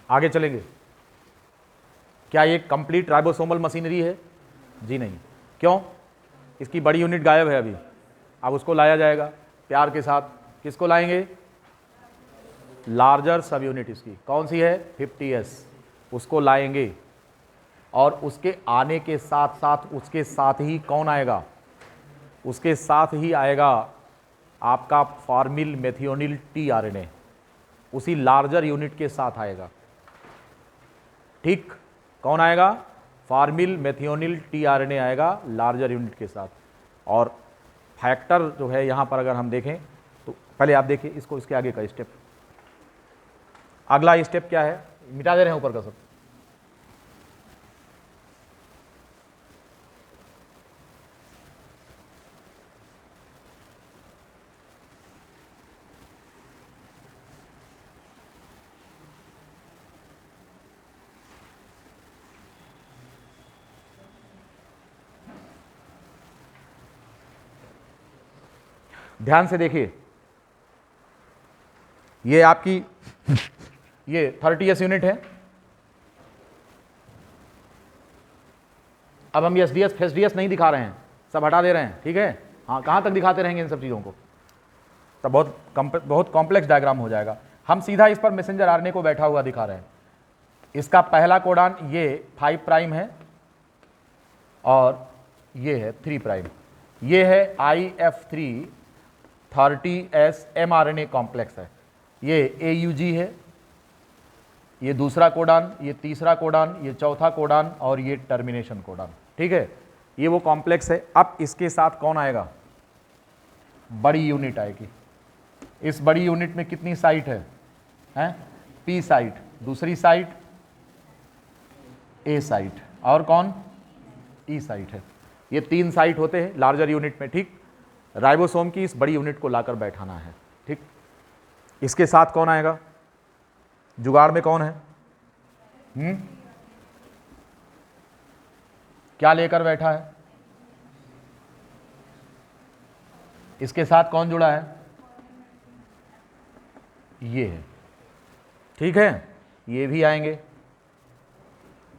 आगे चलेंगे। क्या ये कंप्लीट राइबोसोमल मशीनरी है? जी नहीं। क्यों? इसकी बड़ी यूनिट गायब है अभी। अब उसको लाया जाएगा प्यार के साथ। किसको लाएंगे? लार्जर सब यूनिट इसकी कौन सी है? 50S। उसको लाएंगे, और उसके आने के साथ साथ उसके साथ ही कौन आएगा? उसके साथ ही आएगा आपका फॉर्मिल मेथियोनिल tRNA, उसी लार्जर यूनिट के साथ आएगा। ठीक, कौन आएगा? फॉर्मिल मेथियोनिल tRNA आएगा लार्जर यूनिट के साथ। और फैक्टर जो है यहां पर अगर हम देखें तो पहले आप देखिए इसको, इसके आगे का स्टेप। अगला स्टेप क्या है? मिटा दे रहे हैं ऊपर का सब। ध्यान से देखिए, ये आपकी ये 30S यूनिट है। अब हम एसडीएस फेसडीएस नहीं दिखा रहे हैं, सब हटा दे रहे हैं। ठीक है, हाँ, कहाँ तक दिखाते रहेंगे इन सब चीज़ों को? तब बहुत कॉम्प्लेक्स डायग्राम हो जाएगा। हम सीधा इस पर मैसेंजर आरएनए को बैठा हुआ दिखा रहे हैं। इसका पहला कोडान ये 5 प्राइम है, और ये है 3 प्राइम। ये है IF3 30S mRNA कॉम्प्लेक्स है। ये AUG है, ये दूसरा कोडान, ये तीसरा कोडान, ये चौथा कोडान, और ये टर्मिनेशन कोडान। ठीक है, ये वो कॉम्प्लेक्स है। अब इसके साथ कौन आएगा? बड़ी यूनिट आएगी। इस बड़ी यूनिट में कितनी साइट है? P साइट, दूसरी साइट A साइट, और कौन? E साइट है। ये 3 साइट होते हैं लार्जर यूनिट में। ठीक, राइबोसोम की इस बड़ी यूनिट को लाकर बैठाना है। ठीक, इसके साथ कौन आएगा? जुगाड़ में कौन है? क्या लेकर बैठा है? इसके साथ कौन जुड़ा है? ये है, ठीक है। ये भी आएंगे,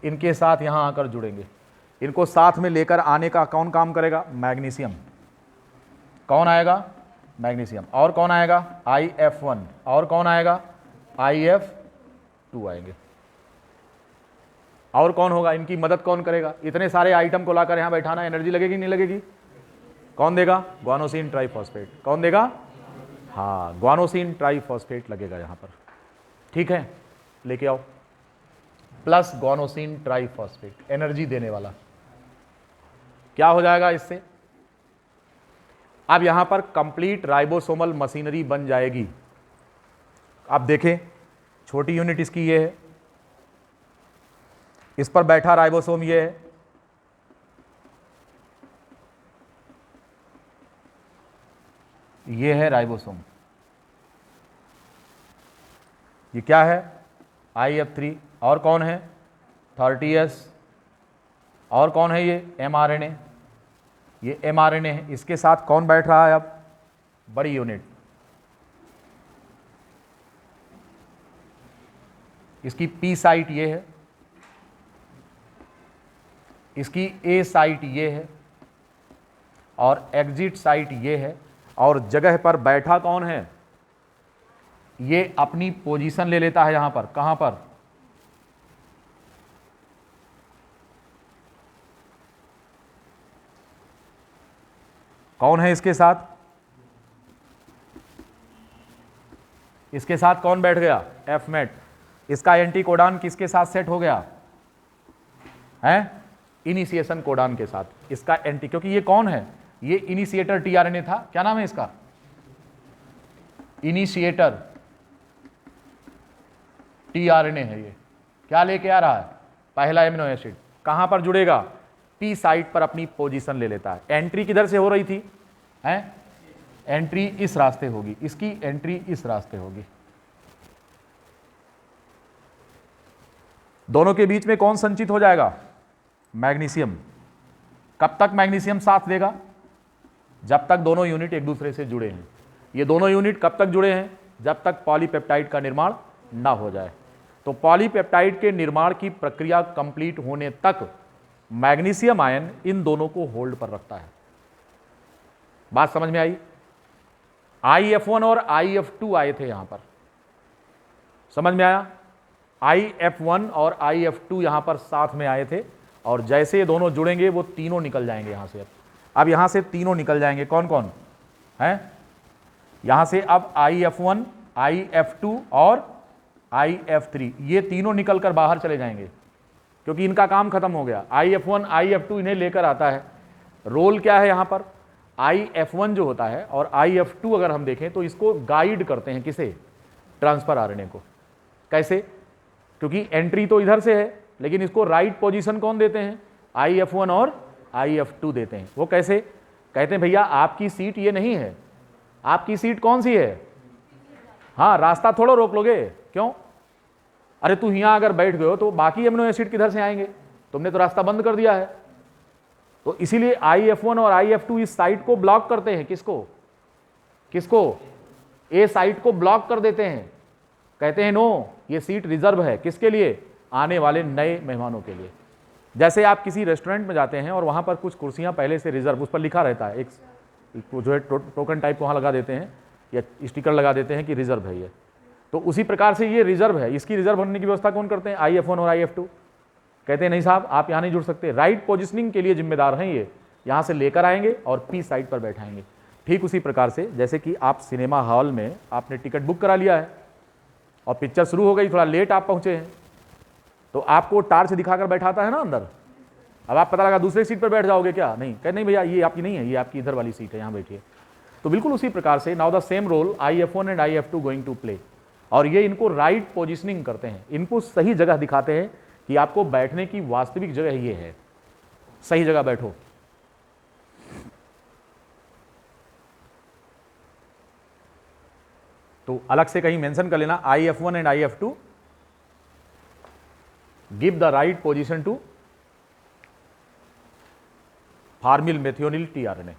इनके साथ यहां आकर जुड़ेंगे। इनको साथ में लेकर आने का कौन काम करेगा? मैग्नीशियम। कौन आएगा? मैग्नीशियम। और कौन आएगा? IF1। और कौन आएगा? IF2 आएंगे। और कौन होगा? इनकी मदद कौन करेगा? इतने सारे आइटम को लाकर यहां बैठाना, एनर्जी लगेगी नहीं लगेगी? कौन देगा? Guanosine triphosphate. कौन देगा? हाँ, ग्वानोसिन ट्राइफॉस्फेट लगेगा यहां पर, ठीक है। लेके आओ, प्लस ग्वानोसिन ट्राइफॉस्फेट, एनर्जी देने वाला। क्या हो जाएगा इससे? अब यहां पर कंप्लीट राइबोसोमल मशीनरी बन जाएगी। अब देखें, छोटी यूनिट इसकी ये है, इस पर बैठा राइबोसोम ये है, ये है राइबोसोम। ये क्या है? IF3। और कौन है? 30S। और कौन है? ये mRNA। ये mRNA है। इसके साथ कौन बैठ रहा है? अब बड़ी यूनिट, इसकी P साइट ये है, इसकी A साइट ये है, और एग्जिट साइट ये है। और जगह पर बैठा कौन है? ये अपनी पोजीशन ले लेता है यहां पर। कहां पर? कौन है इसके साथ? इसके साथ कौन बैठ गया? FMET। इसका एंटी कोडान किसके साथ सेट हो गया है? इनिशिएशन कोडान के साथ इसका एंटी, क्योंकि ये कौन है? ये इनिशिएटर tRNA था। क्या नाम है इसका? इनिशिएटर tRNA है। ये क्या लेके आ रहा है? पहला एमिनो एसिड। कहां पर जुड़ेगा? P साइट पर अपनी पोजीशन ले लेता है। एंट्री किधर से हो रही थी? हैं? एंट्री इस रास्ते होगी, इसकी एंट्री इस रास्ते होगी। दोनों के बीच में कौन संचित हो जाएगा? मैग्नीशियम। कब तक मैग्नीशियम साथ देगा? जब तक दोनों यूनिट एक दूसरे से जुड़े हैं। ये दोनों यूनिट कब तक जुड़े हैं? जब तक पॉलीपेप्टाइड का निर्माण ना हो जाए। तो पॉलीपेप्टाइड के निर्माण की प्रक्रिया कंप्लीट होने तक मैग्नीशियम आयन इन दोनों को होल्ड पर रखता है। बात समझ में आई? IF1 और IF2 आए थे यहां पर, समझ में आया? IF1 और IF2 यहां पर साथ में आए थे, और जैसे ये दोनों जुड़ेंगे वो तीनों निकल जाएंगे यहां से। अब यहां से तीनों निकल जाएंगे। कौन कौन है? यहां से अब IF1, IF2 और IF3, ये तीनों निकलकर बाहर चले जाएंगे, क्योंकि इनका काम खत्म हो गया। IF1, IF2 इन्हें लेकर आता है। रोल क्या है यहां पर? IF1 जो होता है और IF2 अगर हम देखें तो इसको गाइड करते हैं। किसे? ट्रांसफर आरएनए को। कैसे? क्योंकि एंट्री तो इधर से है, लेकिन इसको राइट पोजीशन कौन देते हैं? IF1 और IF2 देते हैं। वो कैसे? कहते हैं भैया आपकी सीट ये नहीं है, आपकी सीट कौन सी है? हाँ, रास्ता थोड़ा रोक लोगे। क्यों? अरे तू यहां अगर बैठ गए हो तो बाकी एमिनो एसिड किधर से आएंगे? तुमने तो रास्ता बंद कर दिया है। तो इसीलिए IF1 और IF2 इस साइट को ब्लॉक करते हैं। किसको? किसको? ए साइट को ब्लॉक कर देते हैं। कहते हैं नो, ये सीट रिजर्व है। किसके लिए? आने वाले नए मेहमानों के लिए। जैसे आप किसी रेस्टोरेंट में जाते हैं और वहां पर कुछ कुर्सियां पहले से रिजर्व, उस पर लिखा रहता है, एक जो है टोकन टाइप वहां लगा देते हैं या स्टिकर लगा देते हैं कि रिजर्व है ये। तो उसी प्रकार से ये रिजर्व है। इसकी रिजर्व होने की व्यवस्था कौन करते हैं? IF1 और IF2। कहते हैं नहीं साहब, आप यहां नहीं जुड़ सकते। राइट पोजिशनिंग के लिए जिम्मेदार हैं ये। यहां से लेकर आएंगे और P साइड पर बैठाएंगे। ठीक उसी प्रकार से जैसे कि आप सिनेमा हॉल में आपने टिकट बुक करा लिया है और पिक्चर शुरू हो गई, थोड़ा लेट आप पहुंचे हैं, तो आपको टार्च दिखाकर बैठाता है ना अंदर। अब आप पता लगा दूसरे सीट पर बैठ जाओगे क्या? नहीं, कह नहीं भैया ये आपकी नहीं है, ये आपकी इधर वाली सीट है, यहाँ बैठिए। तो बिल्कुल उसी प्रकार से now the same role IF1 and IF2 going to play. और ये इनको राइट पोजिशनिंग करते हैं, इनको सही जगह दिखाते हैं कि आपको बैठने की वास्तविक जगह ये है, सही जगह बैठो। तो अलग से कहीं मेंशन कर लेना, IF1 and IF2 give the right position to formyl methionyl tRNA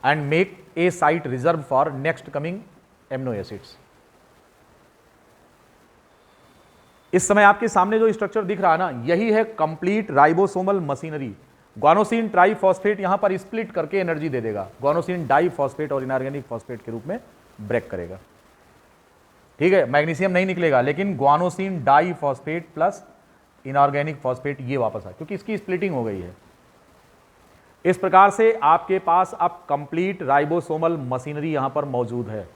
and make a site reserved for next coming amino acids. इस समय आपके सामने जो स्ट्रक्चर दिख रहा है ना, यही है complete ribosomal machinery. Guanosine triphosphate यहां पर स्प्लिट करके एनर्जी दे देगा, ग्वानोसिन डाइफॉस्फेट और इनऑर्गेनिक फॉस्फेट के रूप में ब्रेक करेगा। ठीक है, मैग्नीशियम नहीं निकलेगा, लेकिन guanosine diphosphate plus inorganic phosphate ये वापस आए, क्योंकि इसकी स्प्लिटिंग हो गई है। इस प्रकार से आपके पास अब कंप्लीट राइबोसोमल मशीनरी यहां पर मौजूद है।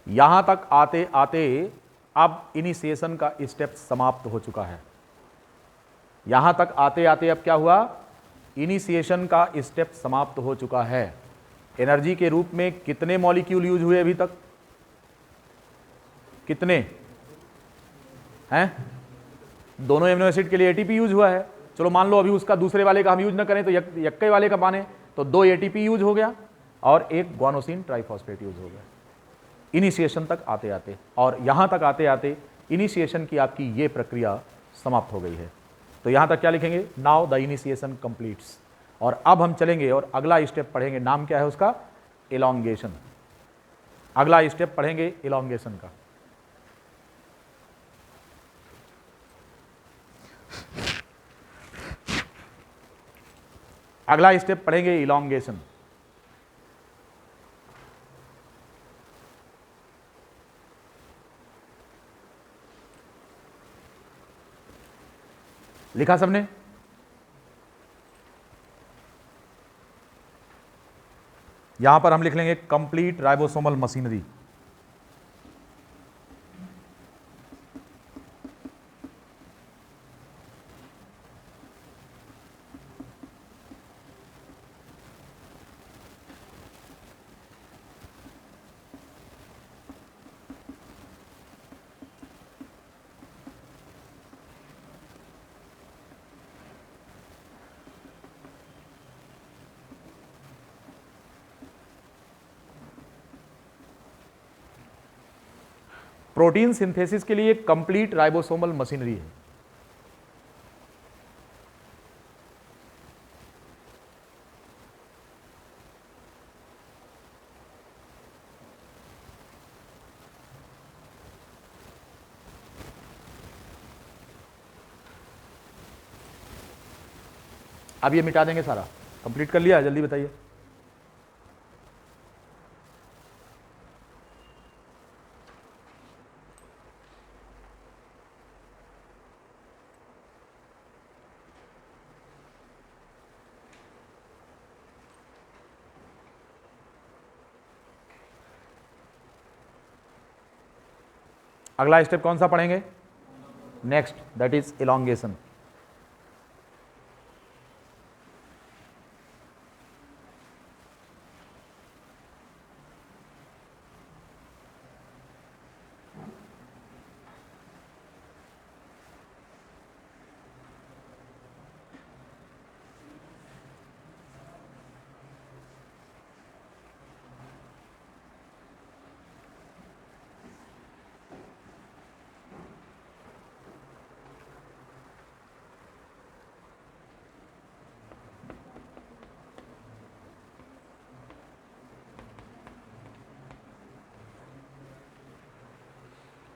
यहां तक आते आते अब इनिशिएशन का स्टेप समाप्त हो चुका है। यहां तक आते आते अब क्या हुआ, इनिशिएशन का स्टेप समाप्त हो चुका है। एनर्जी के रूप में कितने मॉलिक्यूल यूज हुए अभी तक, कितने हैं? दोनों एमिनो एसिड के लिए एटीपी यूज हुआ है। चलो मान लो अभी उसका दूसरे वाले का हम यूज ना करें तो यक्के वाले का माने तो 2 एटीपी यूज हो गया और 1 ग्वानोसिन ट्राइफॉस्फेट यूज हो गया इनिशिएशन तक आते आते। और यहां तक आते आते इनिशिएशन की आपकी ये प्रक्रिया समाप्त हो गई है। तो यहां तक क्या लिखेंगे, नाउ द इनिशिएशन कंप्लीट्स। और अब हम चलेंगे और अगला स्टेप पढ़ेंगे, नाम क्या है उसका, एलोंगेशन। अगला स्टेप पढ़ेंगे एलोंगेशन का। अगला स्टेप पढ़ेंगे इलॉन्गेशन। लिखा सबने? यहां पर हम लिख लेंगे complete ribosomal machinery. Protein synthesis के लिए कंप्लीट राइबोसोमल मशीनरी है। अब ये मिटा देंगे सारा। कंप्लीट कर लिया, जल्दी बताइए। अगला स्टेप कौन सा पढ़ेंगे, नेक्स्ट, दैट इज एलोंगेशन।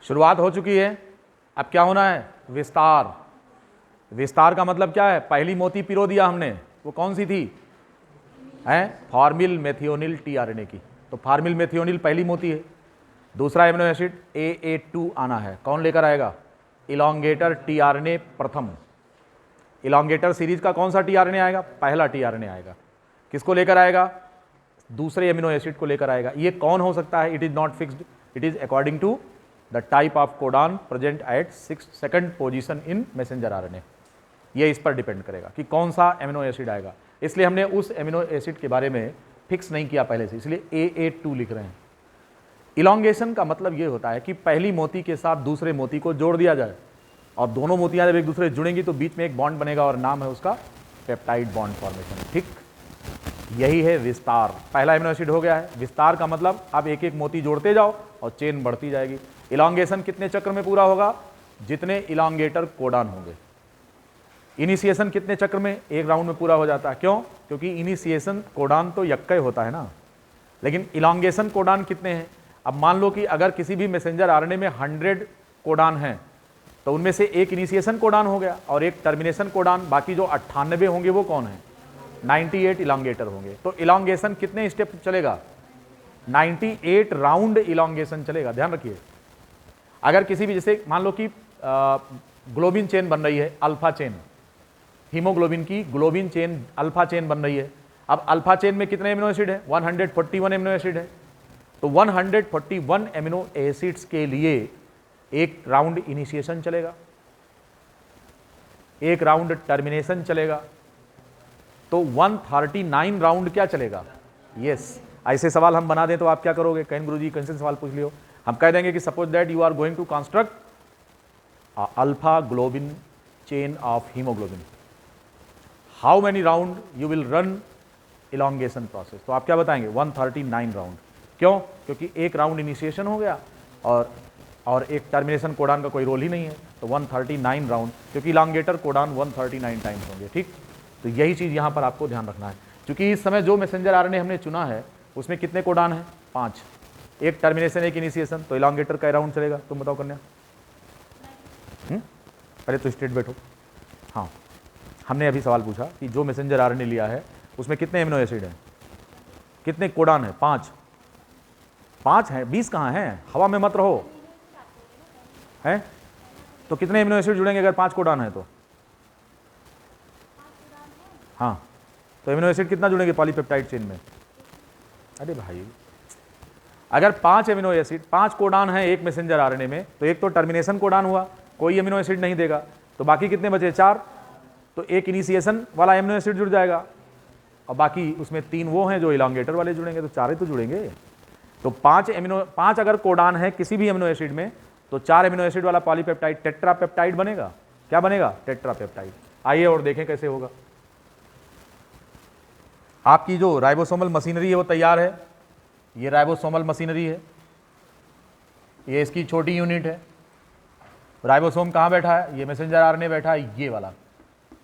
शुरुआत हो चुकी है, अब क्या होना है, विस्तार। विस्तार का मतलब क्या है, पहली मोती पिरो दिया हमने, वो कौन सी थी, है फॉर्मिल मेथियोनिल tRNA की। तो फॉर्मिल मेथियोनिल पहली मोती है। दूसरा एमिनो एसिड AA2 आना है, कौन लेकर आएगा, इलॉन्गेटर tRNA प्रथम। इलॉन्गेटर सीरीज का कौन सा tRNA आएगा, पहला tRNA आएगा। किसको लेकर आएगा, दूसरे एमिनो एसिड को लेकर आएगा। ये कौन हो सकता है, it is not fixed, it is according to the type of codon present at 2nd position in messenger RNA। ये इस पर डिपेंड करेगा कि कौन सा एमिनो एसिड आएगा। इसलिए हमने उस एमिनो एसिड के बारे में फिक्स नहीं किया पहले से, इसलिए AA2 लिख रहे हैं। इलॉन्गेशन का मतलब ये होता है कि पहली मोती के साथ दूसरे मोती को जोड़ दिया जाए। और दोनों मोतियां जब एक दूसरे से जुड़ेंगी तो बीच में एक बॉन्ड बनेगा और नाम है उसका पेप्टाइड बॉन्ड फॉर्मेशन। ठीक, यही है विस्तार। पहला एमिनो एसिड हो गया है। विस्तार का मतलब आप एक एक मोती जोड़ते जाओ और चेन बढ़ती जाएगी। इलांगेशन कितने चक्र में पूरा होगा? जितने इलांगेटर कोडान होंगे। इनिशिएशन कितने चक्र में? एक राउंड में पूरा हो जाता है। क्यों? क्योंकि इनिशिएशन कोडान तो यक्का ही होता है ना, लेकिन इलांगेशन कोडान कितने हैं? अब मान लो कि अगर किसी भी मैसेंजर आरएनए में 100 कोडान हैं तो उनमें से एक इनिशिएशन कोडान हो गया और एक टर्मिनेशन कोडान, बाकी जो 98 होंगे वो कौन है? 98 इलांगेटर होंगे। तो इलांगेशन कितने स्टेप चलेगा? 98 राउंड इलांगेशन चलेगा। ध्यान रखिए, अगर किसी भी, जैसे मान लो कि ग्लोबिन चेन बन रही है, अल्फा चेन, हीमोग्लोबिन की ग्लोबिन चेन अल्फा चेन बन रही है। अब अल्फा चेन में कितने एमिनो एसिड है? 141 एमिनो एसिड है। तो 141 एमिनो एसिड्स के लिए एक राउंड इनिशिएशन चलेगा, एक राउंड टर्मिनेशन चलेगा, तो 139 राउंड क्या चलेगा? यस। ऐसे सवाल हम बना दें तो आप क्या करोगे? कहीं गुरुजी कहीं से सवाल पूछ लियो, हम कह देंगे कि suppose that you are going to construct alpha globin chain of haemoglobin, how many round you will run elongation process? तो आप क्या बताएंगे? 139 राउंड। क्यों? क्योंकि एक राउंड इनिशिएशन हो गया और एक टर्मिनेशन कोडान का कोई रोल ही नहीं है, तो 139 राउंड, क्योंकि इलांगेटर कोडान 139 टाइम्स होंगे। ठीक, तो यही चीज़ यहाँ पर आपको ध्यान रखना है। क्योंकि इस समय जो मैसेंजर आरएनए हमने चुना है उसमें कितने कोडान हैं? 5, एक टर्मिनेशन एक इनिशिएशन, तो इलांगेटर का राउंड चलेगा? तुम बताओ कन्या। पहले तो स्ट्रेट बैठो। हाँ, हमने अभी सवाल पूछा कि जो मैसेंजर आरएनए लिया है उसमें कितने एमिनो एसिड हैं, कितने कोडान है? 5। 5 हैं, 20 कहाँ हैं? हवा में मत रहो, हैं? तो कितने एमिनो एसिड जुड़ेंगे अगर 5 कोडान है तो? हाँ, तो एमिनो एसिड कितना जुड़ेंगे पॉलीपेप्टाइड चेन में? अरे भाई, अगर 5 एमिनो एसिड, 5 कोडान है एक मैसेंजर आरएनए में, तो एक तो टर्मिनेशन कोडान हुआ, कोई एमिनो एसिड नहीं देगा, तो बाकी कितने बचे? 4। तो एक इनिशिएशन वाला एमिनो एसिड जुड़ जाएगा और बाकी उसमें 3 वो हैं जो इलांगेटर वाले जुड़ेंगे, तो 4 ही तो जुड़ेंगे। तो 5 अगर कोडान है किसी भी एमिनो एसिड में, तो 4 एमिनो एसिड वाला पॉलीपेप्टाइड टेट्रापेप्टाइड बनेगा। क्या बनेगा? टेट्रापेप्टाइड। आइए और देखें कैसे होगा। आपकी जो राइबोसोमल मशीनरी है वो तैयार है। ये राइबोसोमल मशीनरी है, ये इसकी छोटी यूनिट है। राइबोसोम कहाँ बैठा है? ये मैसेंजर आरएनए बैठा है, ये वाला,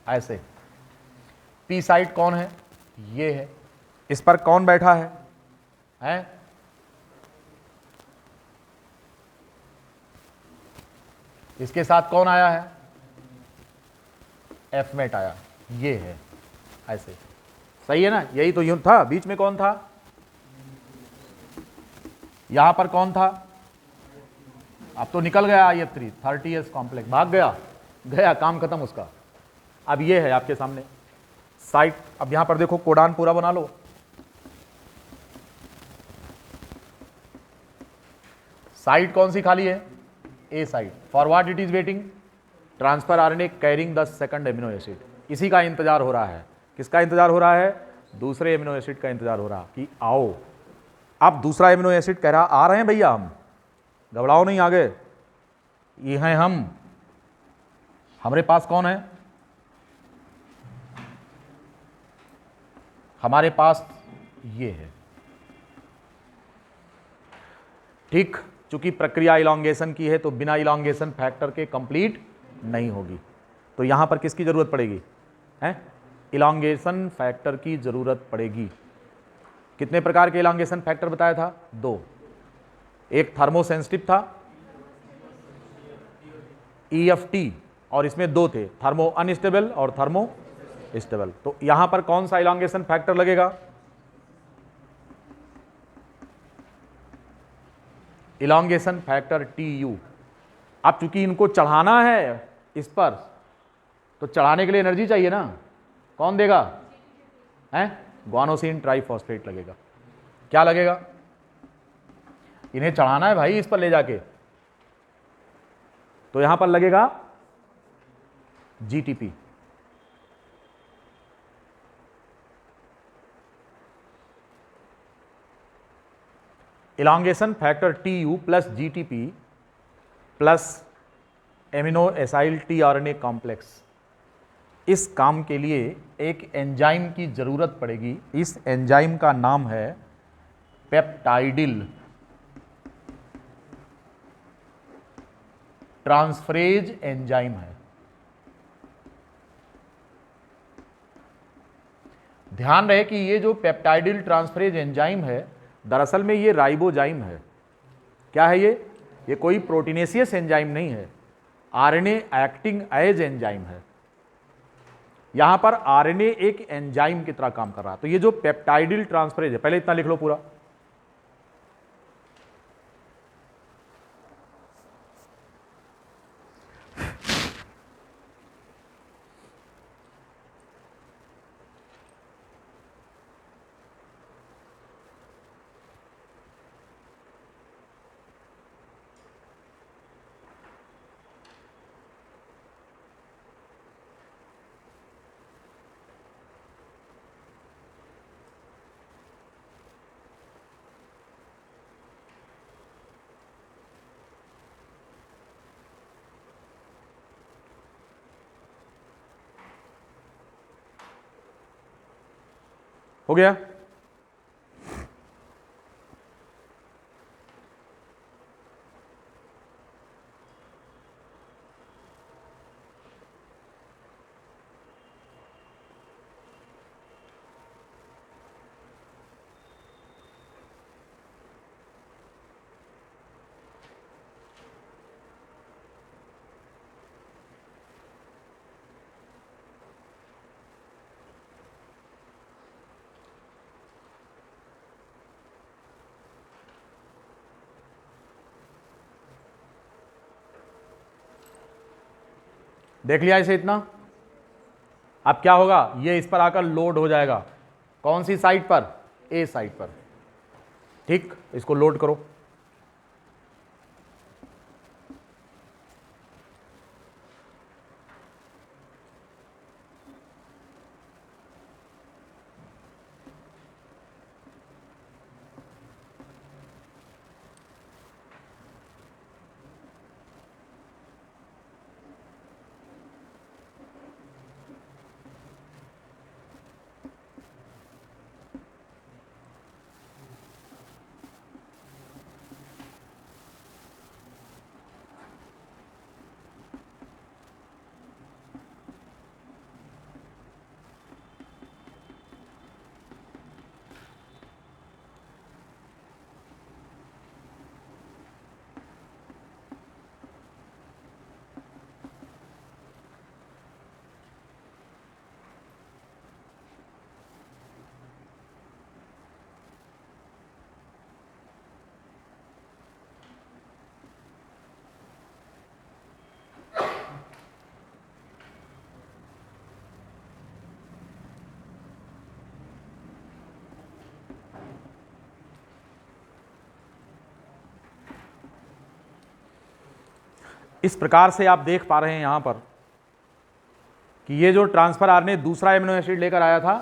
ऐसे। पी साइट कौन है? ये है। इस पर कौन बैठा है? हैं? इसके साथ कौन आया है? एफमेट आया, ये है, ऐसे। सही है ना? यही तो यूं था। बीच में कौन था? यहां पर कौन था? अब तो निकल गया IF3 30S कॉम्प्लेक्स, भाग गया, गया, काम खत्म उसका। अब ये है आपके सामने साइट। अब यहां पर देखो, कोडान पूरा बना लो। साइट कौन सी खाली है? A site. For what it is waiting? Transfer RNA carrying the second amino acid. इसी का इंतजार हो रहा है। किसका इंतजार हो रहा है? दूसरे एमिनो एसिड का इंतजार हो रहा कि आओ। अब दूसरा एमिनो एसिड कह रहा आ रहे हैं भैया, हम, घबराओ नहीं, आगे ये हैं हम। हमारे पास कौन है? हमारे पास ये है। ठीक, चूंकि प्रक्रिया इलांगेशन की है तो बिना इलांगेशन फैक्टर के कंप्लीट नहीं होगी, तो यहां पर किसकी जरूरत पड़ेगी? हैं? इलांगेशन फैक्टर की जरूरत पड़ेगी। कितने प्रकार के इलांगेशन फैक्टर बताया था? 2। एक थर्मोसेंसिटिव था EFT, और इसमें 2 थे, थर्मो अनस्टेबल और थर्मो स्टेबल। तो यहां पर कौन सा इलांगेशन फैक्टर लगेगा? Elongation factor TU। अब चूंकि इनको चढ़ाना है इस पर, तो चढ़ाने के लिए एनर्जी चाहिए ना, कौन देगा? हैं? ग्वानोसिन ट्राइफॉस्फेट लगेगा। क्या लगेगा? इन्हें चढ़ाना है भाई इस पर ले जाके, तो यहां पर लगेगा GTP। Elongation factor TU plus GTP plus amino acyl tRNA complex. इस काम के लिए एक एंजाइम की जरूरत पड़ेगी। इस एंजाइम का नाम है पेप्टाइडिल ट्रांसफरेज एंजाइम है। ध्यान रहे कि ये जो पेप्टाइडिल ट्रांसफरेज एंजाइम है, दरअसल में ये राइबोजाइम है। क्या है ये कोई प्रोटीनेशियस एंजाइम नहीं है, आरएनए एक्टिंग एज एंजाइम है। यहां पर आरएनए एक एंजाइम की तरह काम कर रहा है। तो ये जो पेप्टाइडिल ट्रांसफरेज है, पहले इतना लिख लो पूरा। हो गया? देख लिया इसे इतना? अब क्या होगा, ये इस पर आकर लोड हो जाएगा। कौन सी साइट पर? ए साइट पर। ठीक, इसको लोड करो। इस प्रकार से आप देख पा रहे हैं यहां पर कि ये जो ट्रांसफर आरएनए दूसरा एमिनो एसिड लेकर आया था,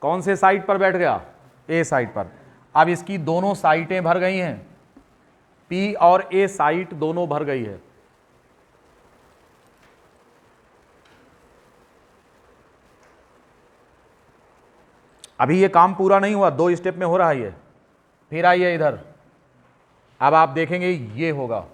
कौन से साइट पर बैठ गया? ए साइट पर। अब इसकी दोनों साइटें भर गई हैं, पी और ए साइट दोनों भर गई है। अभी ये काम पूरा नहीं हुआ, 2 स्टेप में हो रहा है ये। फिर आइए इधर, अब आप देखेंगे ये होगा।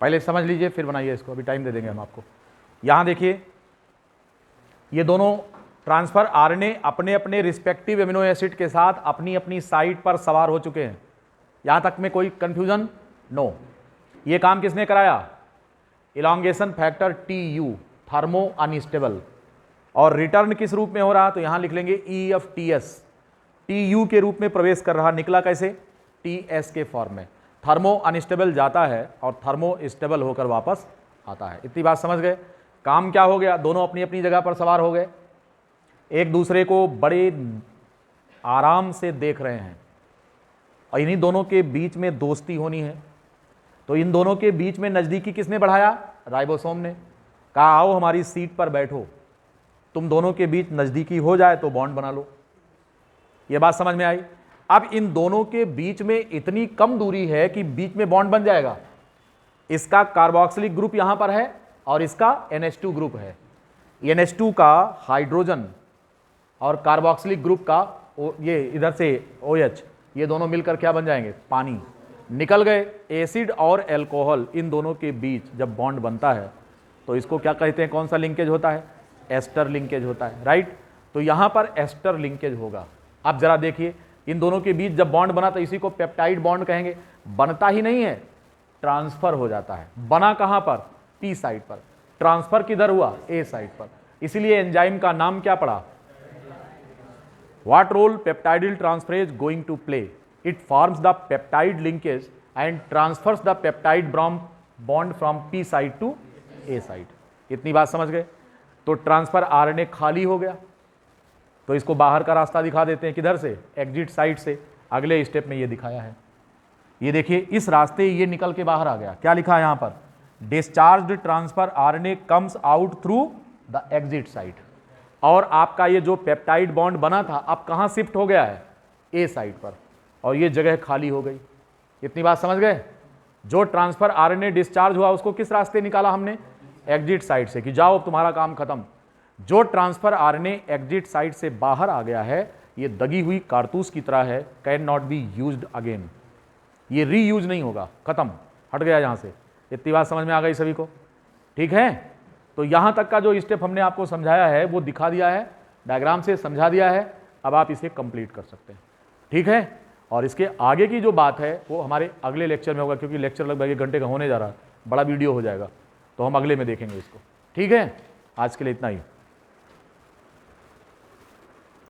पहले समझ लीजिए फिर बनाइए इसको, अभी टाइम दे देंगे हम आपको। यहां देखिए ये दोनों ट्रांसफर आरएनए अपने अपने रिस्पेक्टिव एमिनो एसिड के साथ अपनी अपनी साइट पर सवार हो चुके हैं। यहां तक में कोई कंफ्यूजन? नो। ये काम किसने कराया? Elongation factor TU, thermo unstable. और रिटर्न किस रूप में हो रहा? तो यहां लिख लेंगे EFTS, TU के रूप में प्रवेश कर रहा। निकला कैसे? TS के फॉर्म में। थर्मो अनस्टेबल जाता है और थर्मो स्टेबल होकर वापस आता है। इतनी बात समझ गए? काम क्या हो गया? दोनों अपनी अपनी जगह पर सवार हो गए, एक दूसरे को बड़े आराम से देख रहे हैं और इन्हीं दोनों के बीच में दोस्ती होनी है। तो इन दोनों के बीच में नज़दीकी किसने बढ़ाया? राइबोसोम ने। कहा आओ हमारी सीट पर बैठो, तुम दोनों के बीच नज़दीकी हो जाए तो बॉन्ड बना लो। ये बात समझ में आई? अब इन दोनों के बीच में इतनी कम दूरी है कि बीच में बॉन्ड बन जाएगा। इसका कार्बोक्सिलिक ग्रुप यहां पर है और इसका NH2 ग्रुप है। NH2 का हाइड्रोजन और कार्बोक्सिलिक ग्रुप का ये इधर से OH, ये दोनों मिलकर क्या बन जाएंगे? पानी। निकल गए। एसिड और एल्कोहल, इन दोनों के बीच जब बॉन्ड बनता है तो इसको क्या कहते हैं? कौन सा लिंकेज होता है? एस्टर लिंकेज होता है, राइट। तो यहां पर एस्टर लिंकेज होगा। अब जरा देखिए, इन दोनों के बीच जब बॉन्ड बना तो इसी को पेप्टाइड बॉन्ड कहेंगे। बनता ही नहीं है, ट्रांसफर हो जाता है। बना कहां पर? P साइड पर। ट्रांसफर किधर हुआ? A साइड पर। इसीलिए एंजाइम का नाम क्या पड़ा? What role peptidyl transferase going to play? It forms the peptide linkage and transfers the peptide bond from P side to A side. इतनी बात समझ गए? तो ट्रांसफर आरएनए खाली हो गया, तो इसको बाहर का रास्ता दिखा देते हैं। किधर से? एग्जिट साइड से। अगले स्टेप में ये दिखाया है। ये देखिए, इस रास्ते ये निकल के बाहर आ गया। क्या लिखा है यहां पर? Discharged transfer RNA comes out through the exit side. और आपका ये जो पेप्टाइड बॉन्ड बना था अब कहां शिफ्ट हो गया है? A साइड पर, और ये जगह खाली हो गई। इतनी बात समझ गए? जो ट्रांसफर आरएनए डिस्चार्ज हुआ उसको किस रास्ते निकाला हमने? एग्जिट साइड से, कि जाओ तुम्हारा काम खत्म। जो ट्रांसफर आरएनए एग्जिट साइड से बाहर आ गया है, ये दगी हुई कारतूस की तरह है, can not be used again. ये रीयूज नहीं होगा, खत्म, हट गया यहां से। इतनी बात समझ में आ गई सभी को? ठीक है। तो यहां तक का जो स्टेप हमने आपको समझाया है वो दिखा दिया है, डायग्राम से समझा दिया है। अब आप इसे कंप्लीट कर सकते हैं, ठीक है। और इसके आगे की जो बात है वो हमारे अगले लेक्चर में होगा, क्योंकि लेक्चर लगभग 1 घंटे का होने जा रहा है, बड़ा वीडियो हो जाएगा, तो हम अगले में देखेंगे इसको, ठीक है। आज के लिए इतना ही।